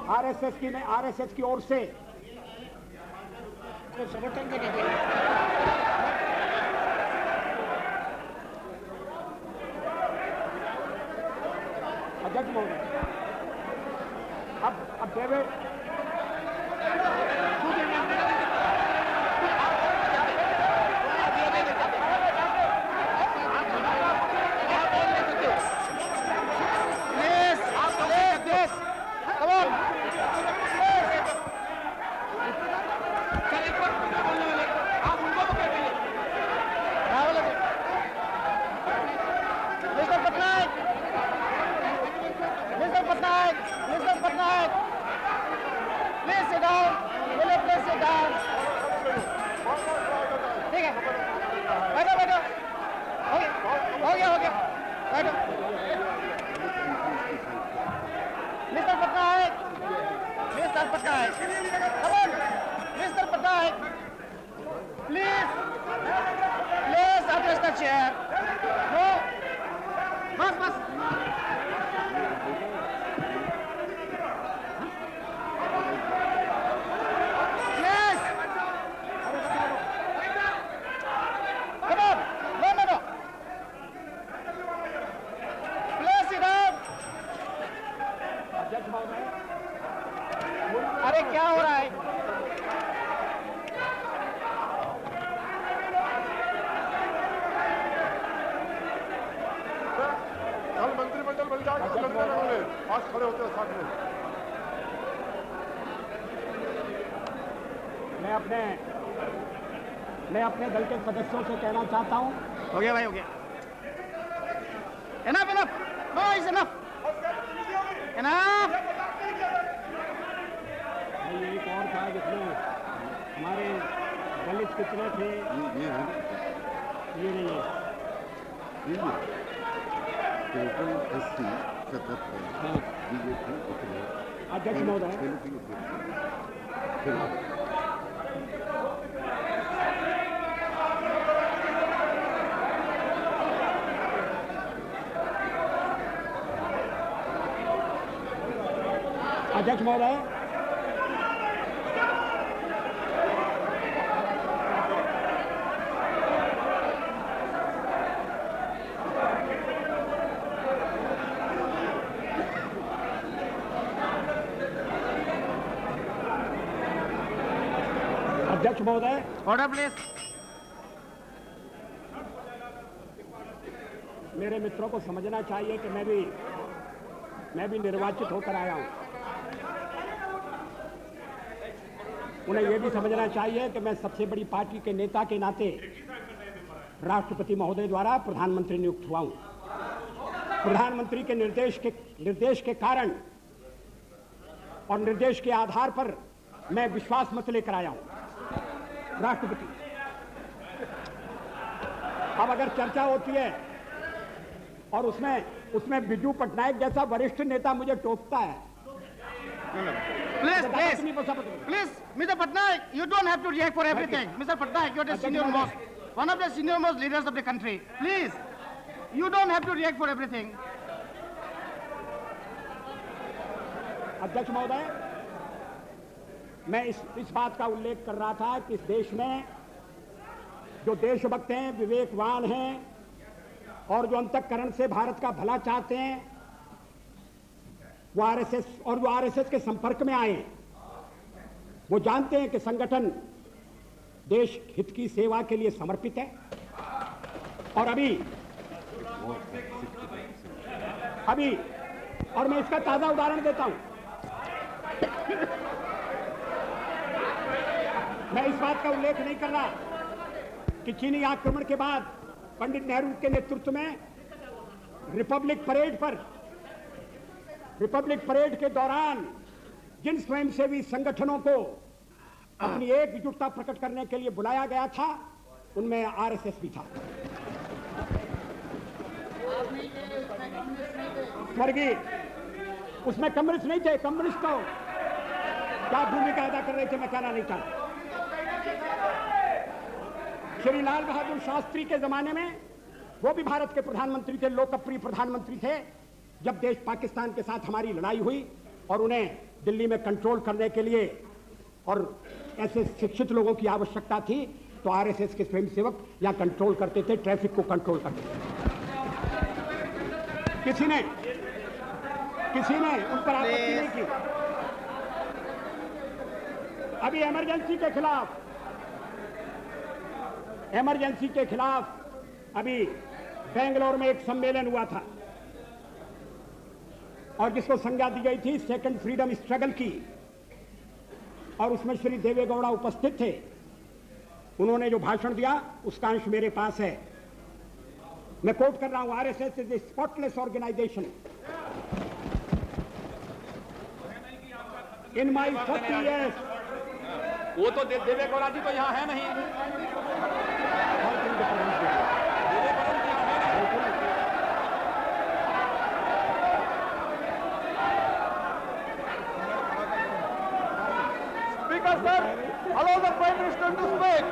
Speaker 2: आरएसएस की ओर से
Speaker 5: समर्थन करने के
Speaker 2: अध्यक्ष महोदय, अब देवे
Speaker 3: Mr. chair. No. Bas. Yes. Come on. No. Place it up. अरे क्या हो रहा है?
Speaker 7: कल मंत्रिमंडल बन जाएगा, आज खड़े होते हैं साथ में।
Speaker 2: मैं अपने दल के सदस्यों से कहना चाहता हूं।
Speaker 3: हो गया भाई, हो गया। Enough. No, it's enough. Enough.
Speaker 2: ये एक और था जिसमें हमारे दलित कितने थे, ये नहीं है। अध्यक्ष महोदय, अध्यक्ष महोदय, अध्यक्ष महोदय,
Speaker 3: Order, please.
Speaker 2: मेरे मित्रों को समझना चाहिए कि मैं भी निर्वाचित होकर आया हूं। उन्हें यह भी समझना चाहिए कि मैं सबसे बड़ी पार्टी के नेता के नाते राष्ट्रपति महोदय द्वारा प्रधानमंत्री नियुक्त हुआ हूं। प्रधानमंत्री के निर्देश के कारण और निर्देश के आधार पर मैं विश्वास मत लेकर आया हूं। राष्ट्रपति, अब अगर चर्चा होती है और उसमें बिजू पटनायक जैसा वरिष्ठ नेता मुझे टोकता है।
Speaker 3: Please, Mr. Patnaik, you don't have to react for everything. Mr. Patnaik, you are the senior most, one of the senior most leaders of the country. Please, you don't have to react for everything.
Speaker 2: अध्यक्ष महोदय, मैं इस बात का उल्लेख कर रहा था कि इस देश में जो देशभक्त हैं, विवेकवान हैं और जो अंतःकरण से भारत का भला चाहते हैं, वो आरएसएस के संपर्क में आए। वो जानते हैं कि संगठन देश हित की सेवा के लिए समर्पित है। और अभी और मैं इसका ताजा उदाहरण देता हूं। मैं इस बात का उल्लेख नहीं कर रहा कि चीनी आक्रमण के बाद पंडित नेहरू के नेतृत्व में रिपब्लिक परेड के दौरान जिन स्वयंसेवी संगठनों को अपनी एकजुटता प्रकट करने के लिए बुलाया गया था, उनमें आरएसएस भी था। स्वर्गीय, उसमें कम्युनिस्ट नहीं थे। कम्युनिस्ट तो क्या भूमिका अदा कर रहे थे मैं कहना नहीं चाहता। श्री लाल बहादुर शास्त्री के जमाने में वो भी भारत के प्रधानमंत्री थे, लोकप्रिय प्रधानमंत्री थे। जब देश पाकिस्तान के साथ हमारी लड़ाई हुई और उन्हें दिल्ली में कंट्रोल करने के लिए और ऐसे शिक्षित लोगों की आवश्यकता थी, तो आरएसएस के स्वयंसेवक यहां कंट्रोल करते थे, ट्रैफिक को कंट्रोल करते थे। किसी ने उन पर आपत्ति नहीं की। अभी इमरजेंसी के खिलाफ अभी बेंगलोर में एक सम्मेलन हुआ था और जिसको संज्ञा दी गई थी सेकंड फ्रीडम स्ट्रगल की, और उसमें श्री देवेगौड़ा उपस्थित थे। उन्होंने जो भाषण दिया उसका अंश मेरे पास है। मैं कोट कर रहा हूं, RSS is a spotless organisation. In my 40 years,
Speaker 6: वो तो देवेगौड़ा जी तो यहाँ है नहीं।
Speaker 7: Speaker sir, allow the Prime Minister to speak.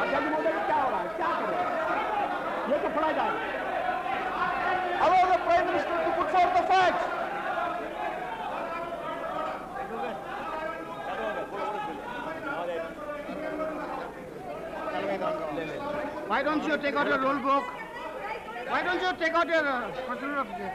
Speaker 2: अध्यक्ष महोदय क्या हो रहा है?
Speaker 3: that. Allow the Prime Minister to put forth the facts. Why don't you take out your roll book? Why don't you take out your procedure of this?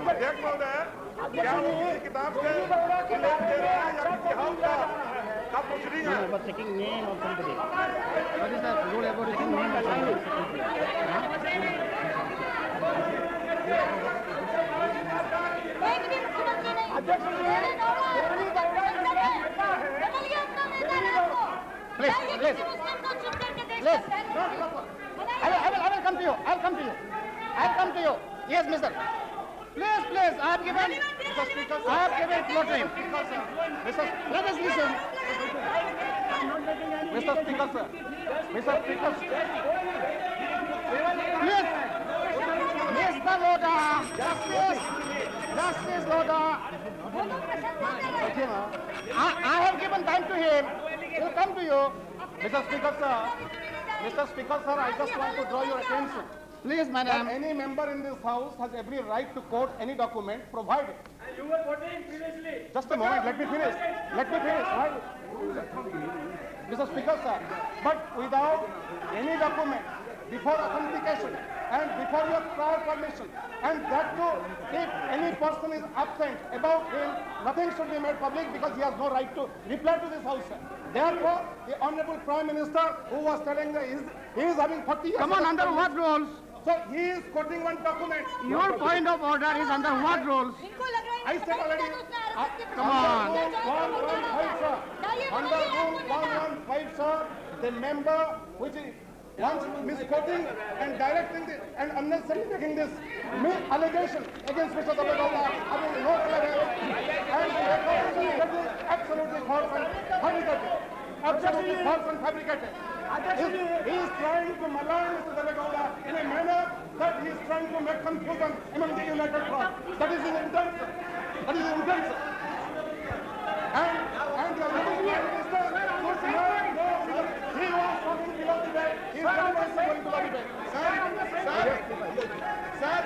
Speaker 7: अध्यक्ष महोदय, क्या उनकी किताब से उल्लेख दे रहे हैं या किसी हाउस का प्रोसीडिंग है?
Speaker 3: But taking name of somebody. What is the rule about taking name of somebody? Please. I will come to you. I'll come to you. Yes, mister. Please. I have given floor time. Let us listen. Mr. Speaker, sir. Please. Mr. Loda. Justice Loda. I have given time to him. He'll come to you. Mr. Speaker, sir, I just want to draw your attention. Please, madam. Any member in this house has every right to quote any document provided.
Speaker 6: You were quoting previously.
Speaker 3: Just a moment, let me finish. Right? Mr. Speaker, sir, but without any document, before authentication and before your prior permission, and that too, if any person is absent about him, nothing should be made public because he has no right to reply to this house, sir. Therefore, the Honorable Prime Minister, who was telling that he is having 40 years... Come on, under what rules? So he is quoting one document. Your point of order is under what rules? I said already. Come on. Under Rule 115, sir, the member which is once misquoting and directing and unnecessarily making this allegation against Mr. Davegowda, having no evidence, and the record is absolutely false and fabricated. Absolutely false and fabricated. He is trying to malign Mr. Davegowda in a manner that he is trying to make confusion among the United Front. That is his intent, sir. And the Honorable Prime Minister should know he was talking below the bed. He is very much going to the debate. Sir,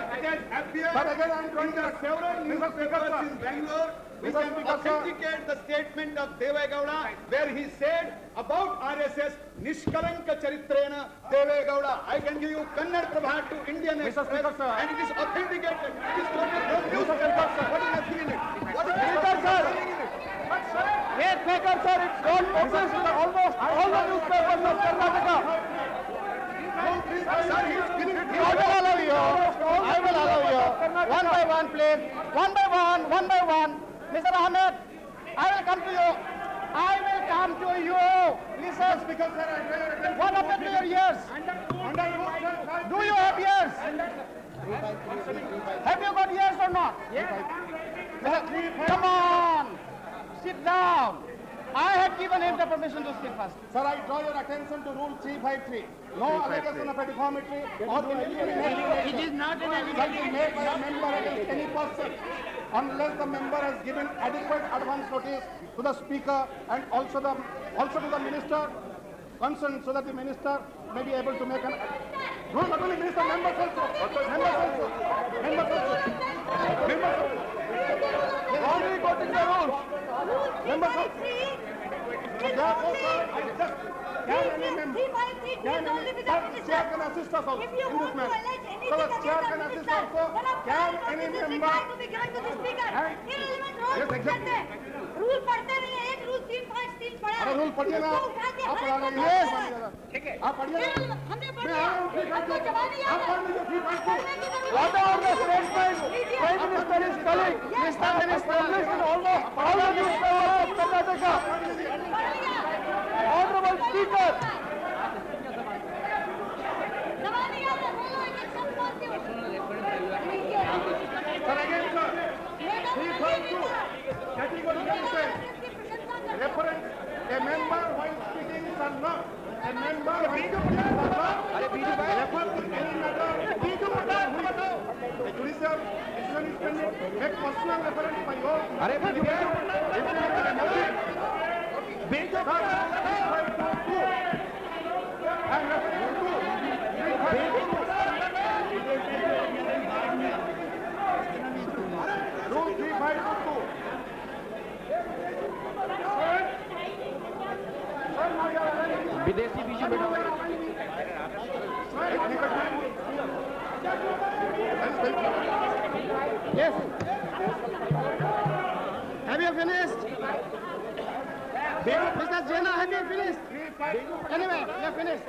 Speaker 3: but again I am trying to several newspapers in Bangalore which can authenticate the statement of Devegowda where he said about RSS, Nishkalanka Charitrena Devegowda. I can give you Kannada Prabha to Indian Express and it is authenticated. It is quoted from newspaper, sir. What is nothing in it? What is nothing in it? Yes, Speaker, sir, it's gone published in almost all the newspapers of Karnataka. I will allow you. One by one, please. One by one. Mr. Ahmed, I will come to you. Listen, Speaker, sir, what happened to your ears? Do you have ears? Have you got ears or not? Come on. Sit down. I have given him the permission to speak first. Sir, I draw your attention to Rule 353. No allegation of a deformity or incrimination. It is not an allegation made by a member against any person unless the member has given adequate advance notice to the Speaker and also to the Minister concerned so that the Minister may be able to make an... No, not only Minister, members also. Already got in the rules. Members also. Therefore, sir, I just... Can any member... Chair can assist us also in this matter. So the Chair can assist also. Can any member... Yes, exactly.
Speaker 8: Rule पढ़ते नहीं है, एक rule 353 पढ़ा है।
Speaker 3: अरे rule पढ़िए ना, आप पढ़ा रहे हैं। ठीक है, आप पढ़िए ना।
Speaker 8: हमने पढ़ा, हमको जवाब नहीं आता।
Speaker 3: आप पढ़ लीजिए 353. What are the statements? Prime Minister is telling. Mr. Minister is almost all the newspapers of Karnataka. Honorable Speaker.
Speaker 8: जवाब नहीं आता, बोलो, एक सब बोलती हूँ।
Speaker 3: Sir, again, sir. Judicial decision is pending. Make personal reference by your. Rule 3522.
Speaker 9: विदेशी बीजू बैठा हुआ है।
Speaker 3: Yes. Have you finished? Mr. Jena, have you finished? Anyway, you have finished.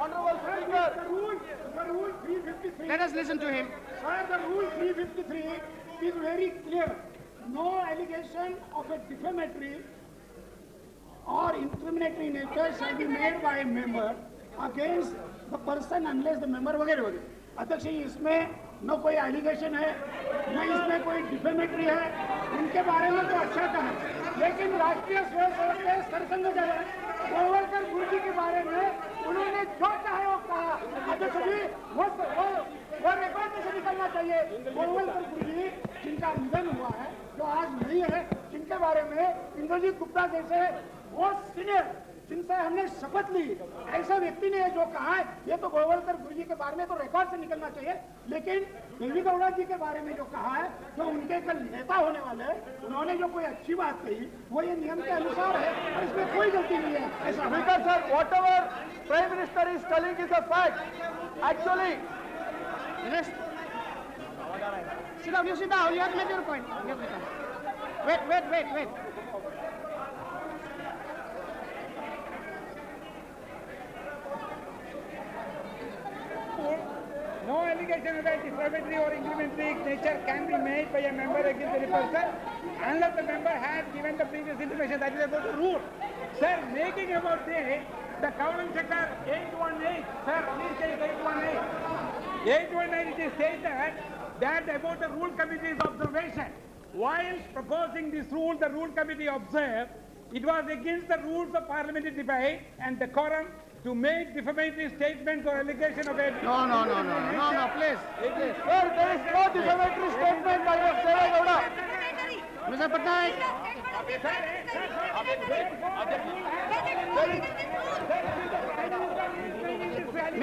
Speaker 3: Honorable Speaker, the rule 353. Let us listen to him. Sir, the rule 353 is very clear. No allegation of a defamatory or incriminatory nature shall be made by a member against the person unless the member वगैरह वगैरह। अध्यक्ष जी, इसमें न कोई allegation है, न इसमें कोई डिफेमेटरी है, उनके बारे में तो अच्छा कहा, लेकिन राष्ट्रीय स्वयंसेवक के सरसंघचालक गोवलकर गुरुजी के बारे में उन्होंने जो चाहे वो कहा। अध्यक्ष जी, वो रिकॉर्ड से निकलना चाहिए। गोवलकर गुरुजी जिनका निधन हुआ है, जो आज नहीं है, जिनके बारे में इंद्रजीत गुप्ता जैसे वो सीनियर जिनसे हमने शपथ ली, ऐसे व्यक्ति ने जो कहा है, ये तो गोवलकर गुरुजी के बारे में तो रिकॉर्ड से निकलना चाहिए। लेकिन देवेगौड़ा जी के बारे में जो कहा है, जो उनके कल नेता होने वाले हैं, उन्होंने जो कोई अच्छी बात कही, वो ये नियम के अनुसार है और इसमें कोई गलती नहीं है। ऐसा
Speaker 10: Speaker sir, whatever Prime Minister is telling is a fact. Actually,
Speaker 3: sit down. You sit down. You have to make your point. Wait.
Speaker 6: No allegation of a defamatory or incriminatory nature can be made by a member against any person unless the member has given the previous information. That is about the rule. Sir, making about this, the Government Sector 818, sir, please take 818. 818 it is stated that about the rule committee's observation. While proposing this rule, the rule committee observed it was against the rules of parliamentary debate and decorum to make defamatory statements or allegation of a...
Speaker 3: No, please.
Speaker 10: sir, there is no defamatory statement by Devegowda.
Speaker 3: Mr. Patnaik.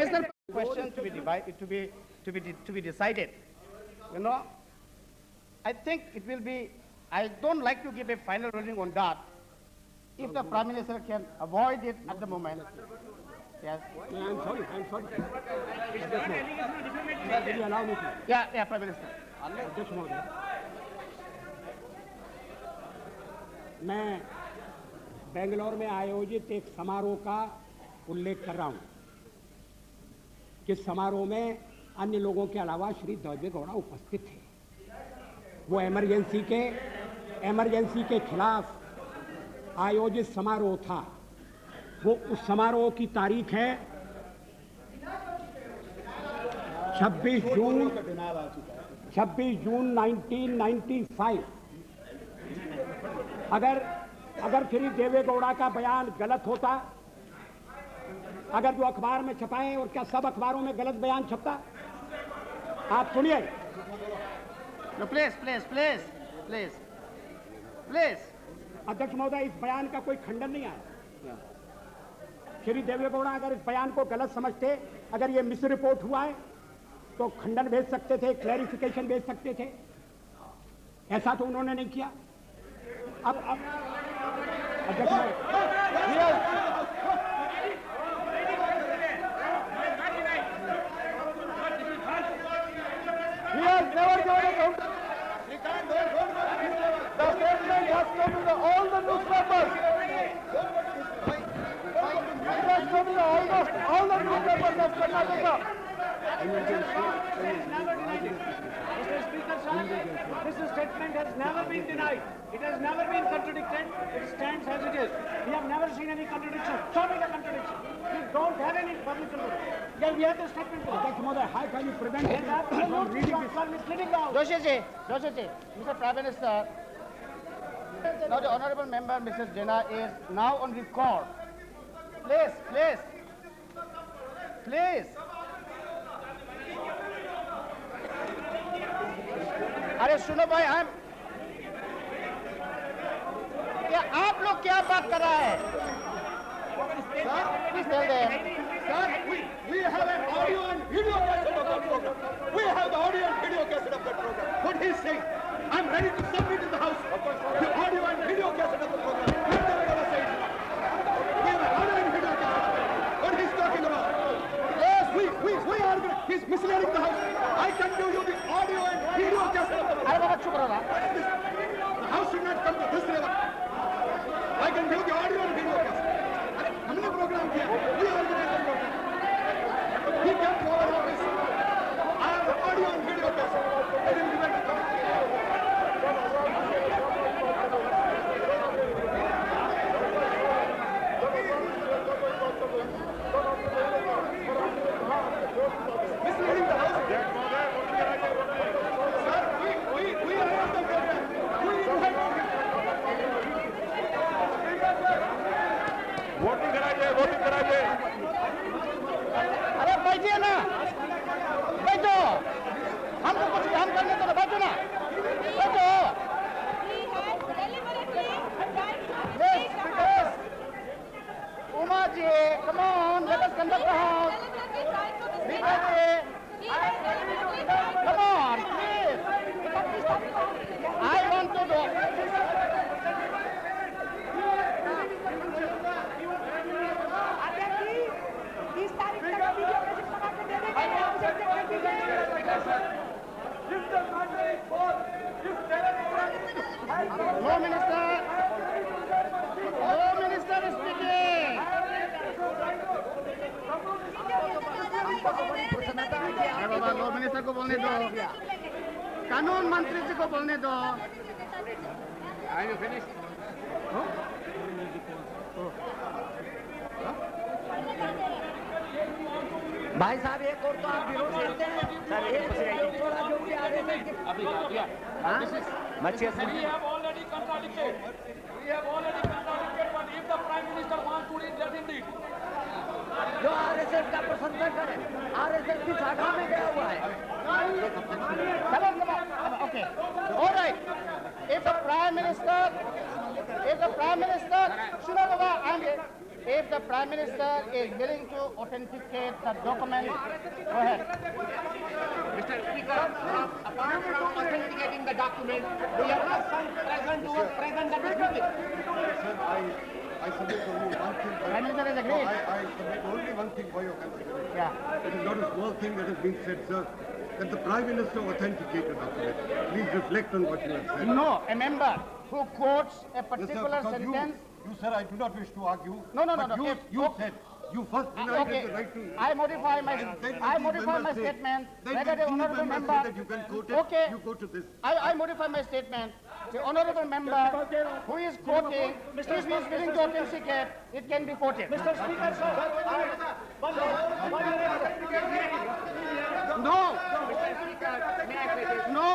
Speaker 3: Mr. Question to be decided. You know, I think it will be. I don't like to give a final ruling on that. If the Prime Minister can avoid it at the moment. Yes.
Speaker 2: I'm sorry. Will you allow me to?
Speaker 3: Yeah, Prime Minister.
Speaker 2: अध्यक्ष महोदय, मैं बेंगलोर में आयोजित एक समारोह का उल्लेख कर रहा हूं कि समारोह में अन्य लोगों के अलावा श्री देवेगौड़ा उपस्थित थे। वो इमरजेंसी के खिलाफ आयोजित समारोह था। वो उस समारोह की तारीख है 26 जून 1995। अगर श्री देवेगौड़ा का बयान गलत होता, अगर जो अखबार में छपाए, और क्या सब अखबारों में गलत बयान छपता? आप सुनिए।
Speaker 3: No, please.
Speaker 2: अध्यक्ष महोदय, इस बयान का कोई खंडन नहीं आया। श्री देवेगौड़ा अगर इस बयान को गलत समझते, अगर ये मिस रिपोर्ट हुआ है, तो खंडन भेज सकते थे, क्लैरिफिकेशन भेज सकते थे। ऐसा तो उन्होंने नहीं किया। अब अध्यक्ष
Speaker 10: He has never given a counter. The statement has come in all the newspapers. It has come in almost all the newspapers of Karnataka.
Speaker 6: Mr. Speaker, sir, this statement has never been denied. It has never been contradicted. It stands as it is. We have never seen any contradiction. Show me the contradiction. We don't have any publication. Yeah, we have the statement.
Speaker 2: अध्यक्ष महोदय, how can you prevent him from reading this?
Speaker 3: Misleading now. Joshi ji, Mr. Prime Minister, now the honourable member Mrs. Jena is now on record. Please.
Speaker 10: Please. अरे सुनो भाई, क्या आप लोग क्या बात कर रहा है? Sir, please tell them.
Speaker 3: Sir, we have an audio and video cassette of that program. We have the audio and video cassette of that program. What he's saying, I'm ready to submit in the House the audio and video cassette of the program. Let the regular say it. We have an audio and video cassette. What he's talking about. Yes, we are. He's misleading the House. I can give you the audio and video cassette of the program.
Speaker 10: अरे बाबा चुप रहो ना.
Speaker 3: The House should not come to this level. I can give the audio and video cassette. हमने programme किया, we organized the program. He came to our office. I have the audio and video cassette. I didn't give it to him. Misleading the House. Sir, we arranged the program. We invited him.
Speaker 7: Voting कराइए.
Speaker 10: अरे बैठिए ना, बैठो. हमको कुछ काम करने तो बैठो ना, बैठो. Yes, because Uma ji, come on, let us conduct the house. Come on, please. I want to do. No minister. No minister is speaking. अरे बाबा, लो मिनिस्टर को बोलने दो. कानून मंत्री जी को बोलने दो.
Speaker 9: Are you finished?
Speaker 10: भाई साहब, एक और तो आप विरोध करते हैं. थोड़ा जो भी आ रहे थे.
Speaker 9: We have already contradicted. But if the Prime Minister wants to read, let him read.
Speaker 10: जो आरएसएस का प्रशंसक है, आरएसएस की शाखा में गया हुआ है. Okay. All right. If the Prime Minister, सुनो बाबा, if the Prime Minister is willing to authenticate the document, go ahead.
Speaker 5: Mr. Speaker, apart from authenticating the document, we have not some present who was present at this meeting.
Speaker 3: Sir, I submit only one thing.
Speaker 10: Prime Minister is agreed.
Speaker 3: I submit only one thing for your consideration.
Speaker 10: Yeah.
Speaker 3: It is not a small thing that has been said, sir, that the Prime Minister authenticated the document. Please reflect on what you have said.
Speaker 10: No, a member who quotes a
Speaker 3: Yes, sir,
Speaker 10: particular
Speaker 3: because
Speaker 10: sentence.
Speaker 3: You, sir, I do not wish to argue.
Speaker 10: No.
Speaker 3: But you said, you first denied
Speaker 10: Okay,
Speaker 3: the right to...
Speaker 10: I modify my
Speaker 3: members say-
Speaker 10: statement.
Speaker 3: Then
Speaker 10: Whether the
Speaker 3: these
Speaker 10: honourable
Speaker 3: members
Speaker 10: member.
Speaker 3: say that you can quote it,
Speaker 10: Okay.
Speaker 3: you go to this.
Speaker 10: I modify my statement. The honourable member who is quoting, if he is willing to authenticate, it can be quoted. Mr. Speaker, sir. No. No.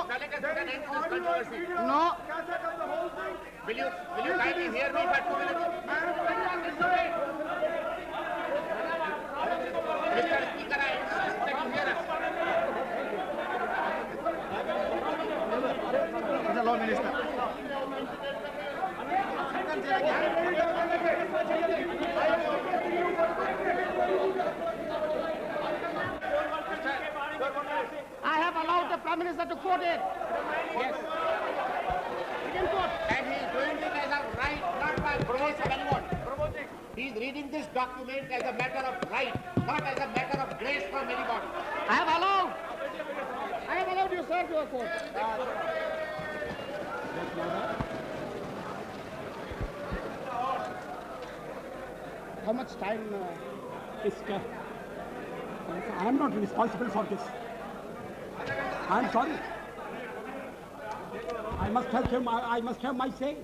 Speaker 10: No.
Speaker 5: Will you kindly hear me for 2 minutes? Mr. Speaker, I insist that you hear us.
Speaker 10: The law minister. I have allowed the Prime Minister to quote it.
Speaker 5: Yes.
Speaker 10: He can quote.
Speaker 5: And he is doing it as a right, not by grace of anyone. He is reading this document as a matter of right, not as a matter of grace from anybody.
Speaker 10: I have allowed you, sir, to quote. How much time?
Speaker 2: I am not responsible for this. I am sorry. I must have my say.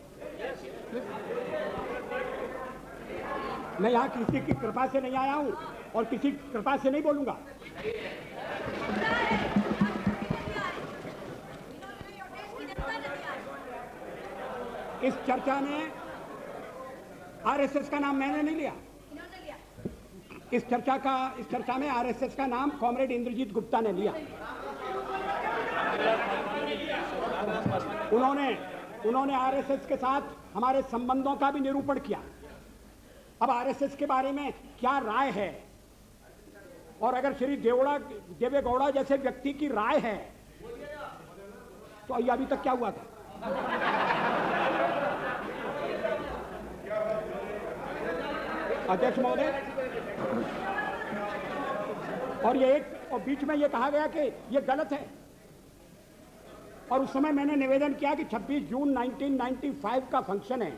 Speaker 2: मैं यहाँ किसी की कृपा से नहीं आया हूँ और किसी की कृपा से नहीं बोलूँगा. इस चर्चा में आरएसएस का नाम मैंने नहीं लिया. इस चर्चा में आरएसएस का नाम कॉमरेड इंद्रजीत गुप्ता ने लिया। उन्होंने आरएसएस के साथ हमारे संबंधों का भी निरूपण किया। अब आरएसएस के बारे में क्या राय है, और अगर श्री देवेगौड़ा जैसे व्यक्ति की राय है तो ये अभी तक क्या हुआ था? अध्यक्ष महोदय, और बीच में ये कहा गया कि ये गलत है, और उस समय मैंने निवेदन किया कि 26 जून 1995 का फंक्शन है,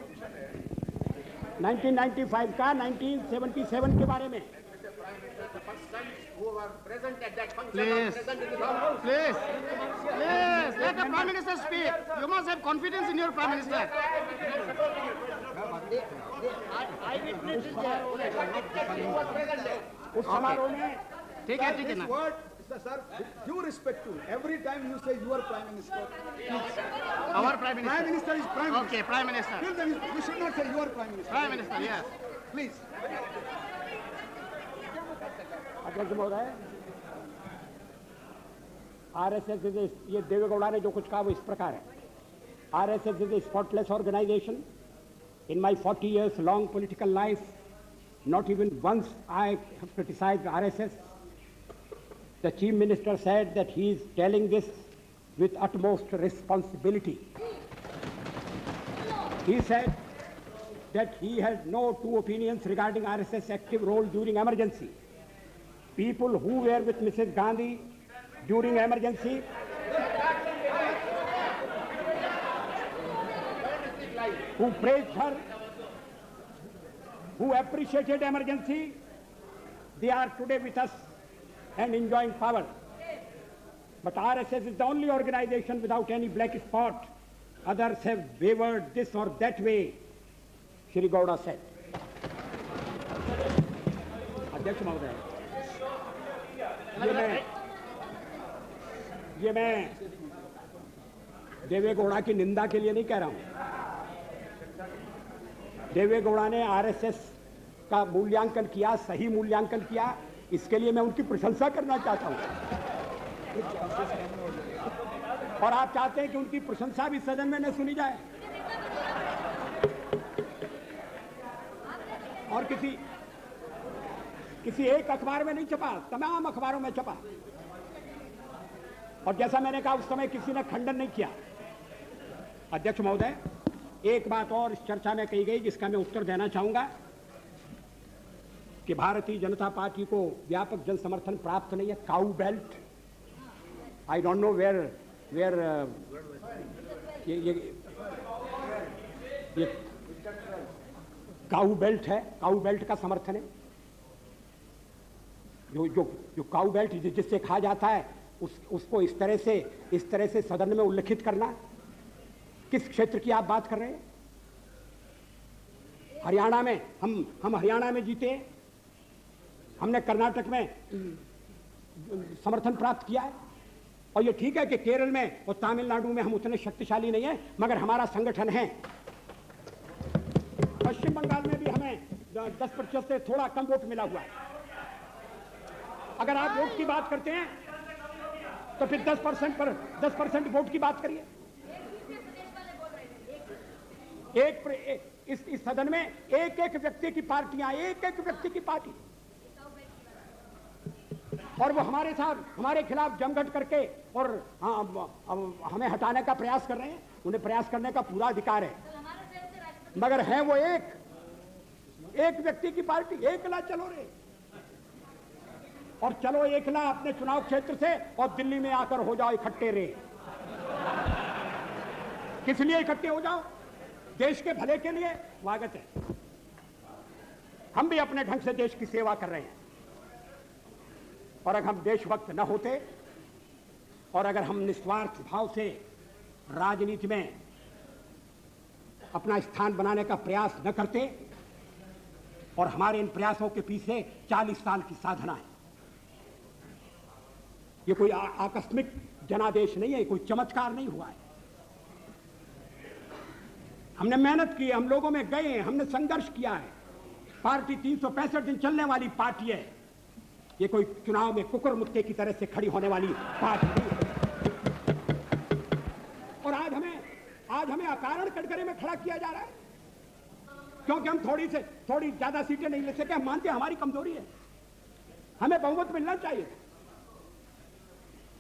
Speaker 2: 1995 का 1977 के बारे में।
Speaker 10: Please, let the Prime Minister speak. You must have confidence in your Prime Minister.
Speaker 2: उस समारोह में
Speaker 10: ठीक है ना।
Speaker 11: Sir, with due respect to every time you say your Prime Minister.
Speaker 10: Our Prime Minister.
Speaker 11: Prime Minister is Prime Minister.
Speaker 10: Okay, Prime Minister.
Speaker 11: You should not say your Prime Minister.
Speaker 10: Prime Minister, yes.
Speaker 11: Please.
Speaker 2: अध्यक्ष महोदय, RSS ये देवेगौड़ा ने जो कुछ कहा वो इस प्रकार है। RSS is a spotless organisation. In my 40 years long political life, not even once I have criticized RSS. The Chief Minister said that he is telling this with utmost responsibility. He said that he has no two opinions regarding RSS active role during emergency. People who were with Mrs. Gandhi during emergency who praised her, who appreciated emergency, they are today with us and enjoying power. But RSS is the only organization without any black spot. Others have wavered this or that way, Shri Gowda said. अध्यक्ष महोदय, ये मैं देवेगौड़ा की निंदा के लिए नहीं कह रहा हूं। देवेगौड़ा ने आरएसएस का मूल्यांकन किया, सही मूल्यांकन किया, इसके लिए मैं उनकी प्रशंसा करना चाहता हूं। और आप चाहते हैं कि उनकी प्रशंसा भी सदन में न सुनी जाए, और किसी एक अखबार में नहीं छपा, तमाम अखबारों में छपा। और जैसा मैंने कहा उस समय किसी ने खंडन नहीं किया। अध्यक्ष महोदय, एक बात और इस चर्चा में कही गई जिसका मैं उत्तर देना चाहूंगा कि भारतीय जनता पार्टी को व्यापक जन समर्थन प्राप्त नहीं है। Cow belt, I don't know where ये काऊ बेल्ट है, काऊ बेल्ट का समर्थन है। जो काऊ बेल्ट जिससे कहा जाता है उसको इस तरह से सदन में उल्लेखित करना, किस क्षेत्र की आप बात कर रहे हैं? हरियाणा में हम हरियाणा में जीते, हमने कर्नाटक में समर्थन प्राप्त किया है, और ये ठीक है कि केरल में और तमिलनाडु में हम उतने शक्तिशाली नहीं है, मगर हमारा संगठन है। पश्चिम बंगाल में भी हमें 10% से थोड़ा कम वोट मिला हुआ है। अगर आप वोट की बात करते हैं तो फिर 10% वोट की बात करिए। इस सदन में एक व्यक्ति की पार्टियां, एक व्यक्ति की पार्टी, और वो हमारे खिलाफ जमघट करके और हमें हटाने का प्रयास कर रहे हैं। उन्हें प्रयास करने का पूरा अधिकार है, मगर है वो एक व्यक्ति की पार्टी। एकला चलो रे, और चलो एकला अपने चुनाव क्षेत्र से, और दिल्ली में आकर हो जाओ इकट्ठे रे। किस लिए इकट्ठे हो जाओ? देश के भले के लिए। स्वागत है, हम भी अपने ढंग से देश की सेवा कर रहे हैं, और अगर हम देशभक्त न होते और अगर हम निस्वार्थ भाव से राजनीति में अपना स्थान बनाने का प्रयास न करते, और हमारे इन प्रयासों के पीछे 40 साल की साधना है। ये कोई आकस्मिक जनादेश नहीं है, कोई चमत्कार नहीं हुआ है। हमने मेहनत की, हम लोगों में गए, हमने संघर्ष किया है, पार्टी 365 दिन चलने वाली पार्टी है। ये कोई चुनाव में कुकुर मुक्के की तरह से खड़ी होने वाली पार्टी नहीं है। और आज हमें अकारण कटघरे में खड़ा किया जा रहा है क्योंकि हम थोड़ी ज्यादा सीटें नहीं ले सके। हम मानते हैं हमारी कमजोरी है, हमें बहुमत मिलना चाहिए।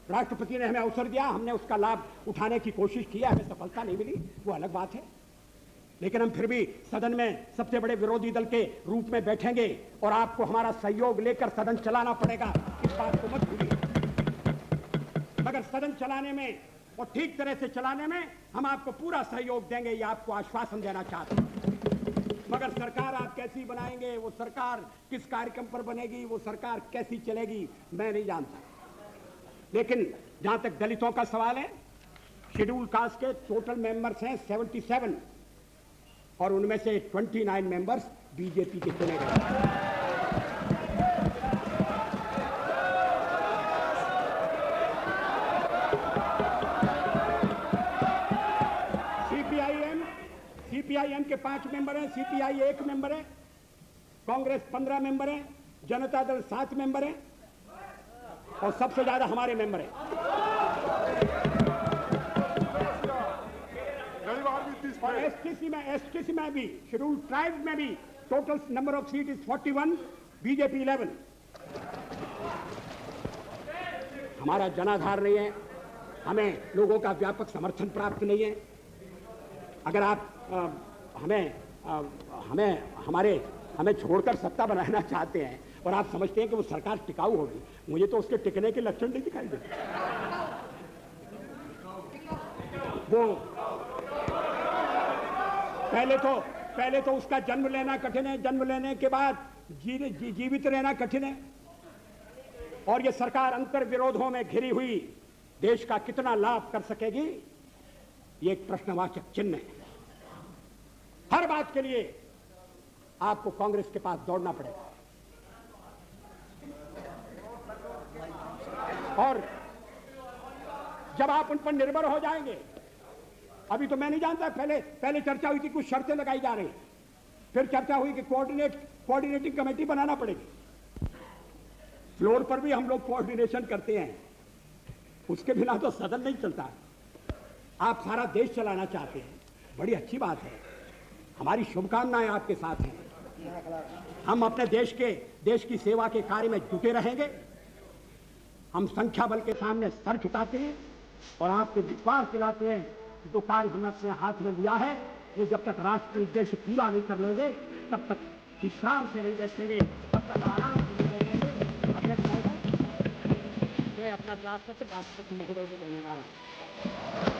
Speaker 2: राष्ट्रपति ने हमें अवसर दिया, हमने उसका लाभ उठाने की कोशिश की, हमें सफलता नहीं मिली, वो अलग बात है। लेकिन हम फिर भी सदन में सबसे बड़े विरोधी दल के रूप में बैठेंगे और आपको हमारा सहयोग लेकर सदन चलाना पड़ेगा, इस बात को मत भूलिए। मगर सदन चलाने में और ठीक तरह से चलाने में हम आपको पूरा सहयोग देंगे, ये आपको आश्वासन देना चाहते हैं। मगर सरकार आप कैसी बनाएंगे, वो सरकार किस कार्यक्रम पर बनेगी, वो सरकार कैसी चलेगी, मैं नहीं जानता। लेकिन जहां तक दलितों का सवाल है, शेड्यूल कास्ट के टोटल मेंबर्स हैं 77 और उनमें से 29 मेंबर्स बीजेपी के चुने गए। सीपीआईएम के 5 मेंबर हैं, सीपीआई 1 मेंबर है, कांग्रेस 15 मेंबर है, जनता दल 7 मेंबर है और सबसे ज्यादा हमारे मेंबर हैं। और एसटीसी में भी, शेड्यूल ट्राइब में भी total number of seat is 41, BJP 11। हमारा जनाधार नहीं है, हमें लोगों का व्यापक समर्थन प्राप्त नहीं है। अगर आप हमें छोड़कर सत्ता बनाना चाहते हैं और आप समझते हैं कि वो सरकार टिकाऊ होगी, मुझे तो उसके टिकने के लक्षण नहीं दिखाई देते। वो पहले तो उसका जन्म लेना कठिन है, जन्म लेने के बाद जीवित रहना कठिन है। और ये सरकार अंतर विरोधों में घिरी हुई देश का कितना लाभ कर सकेगी, ये एक प्रश्नवाचक चिन्ह है। हर बात के लिए आपको कांग्रेस के पास दौड़ना पड़ेगा। और जब आप उन पर निर्भर हो जाएंगे, अभी तो मैं नहीं जानता, पहले चर्चा हुई थी, कुछ शर्तें लगाई जा रही, फिर चर्चा हुई कि कोऑर्डिनेटिंग कमेटी बनाना पड़ेगी। फ्लोर पर भी हम लोग कोऑर्डिनेशन करते हैं, उसके बिना तो सदन नहीं चलता। आप सारा देश चलाना चाहते हैं, बड़ी अच्छी बात है, हमारी शुभकामनाएं आपके साथ हैं। हम अपने देश की सेवा के कार्य में जुटे रहेंगे। हम संख्या बल के सामने सर झुकाते हैं और आपको विश्वास दिलाते हैं कि जो कार्य हमने अपने हाथ में लिया है, ये जब तक राष्ट्रीय उद्देश्य पूरा नहीं कर लेंगे तब तक विश्राम से नहीं बैठेंगे, तब तक आराम से नहीं बैठेंगे। अपना राष्ट्र से बात करने वाला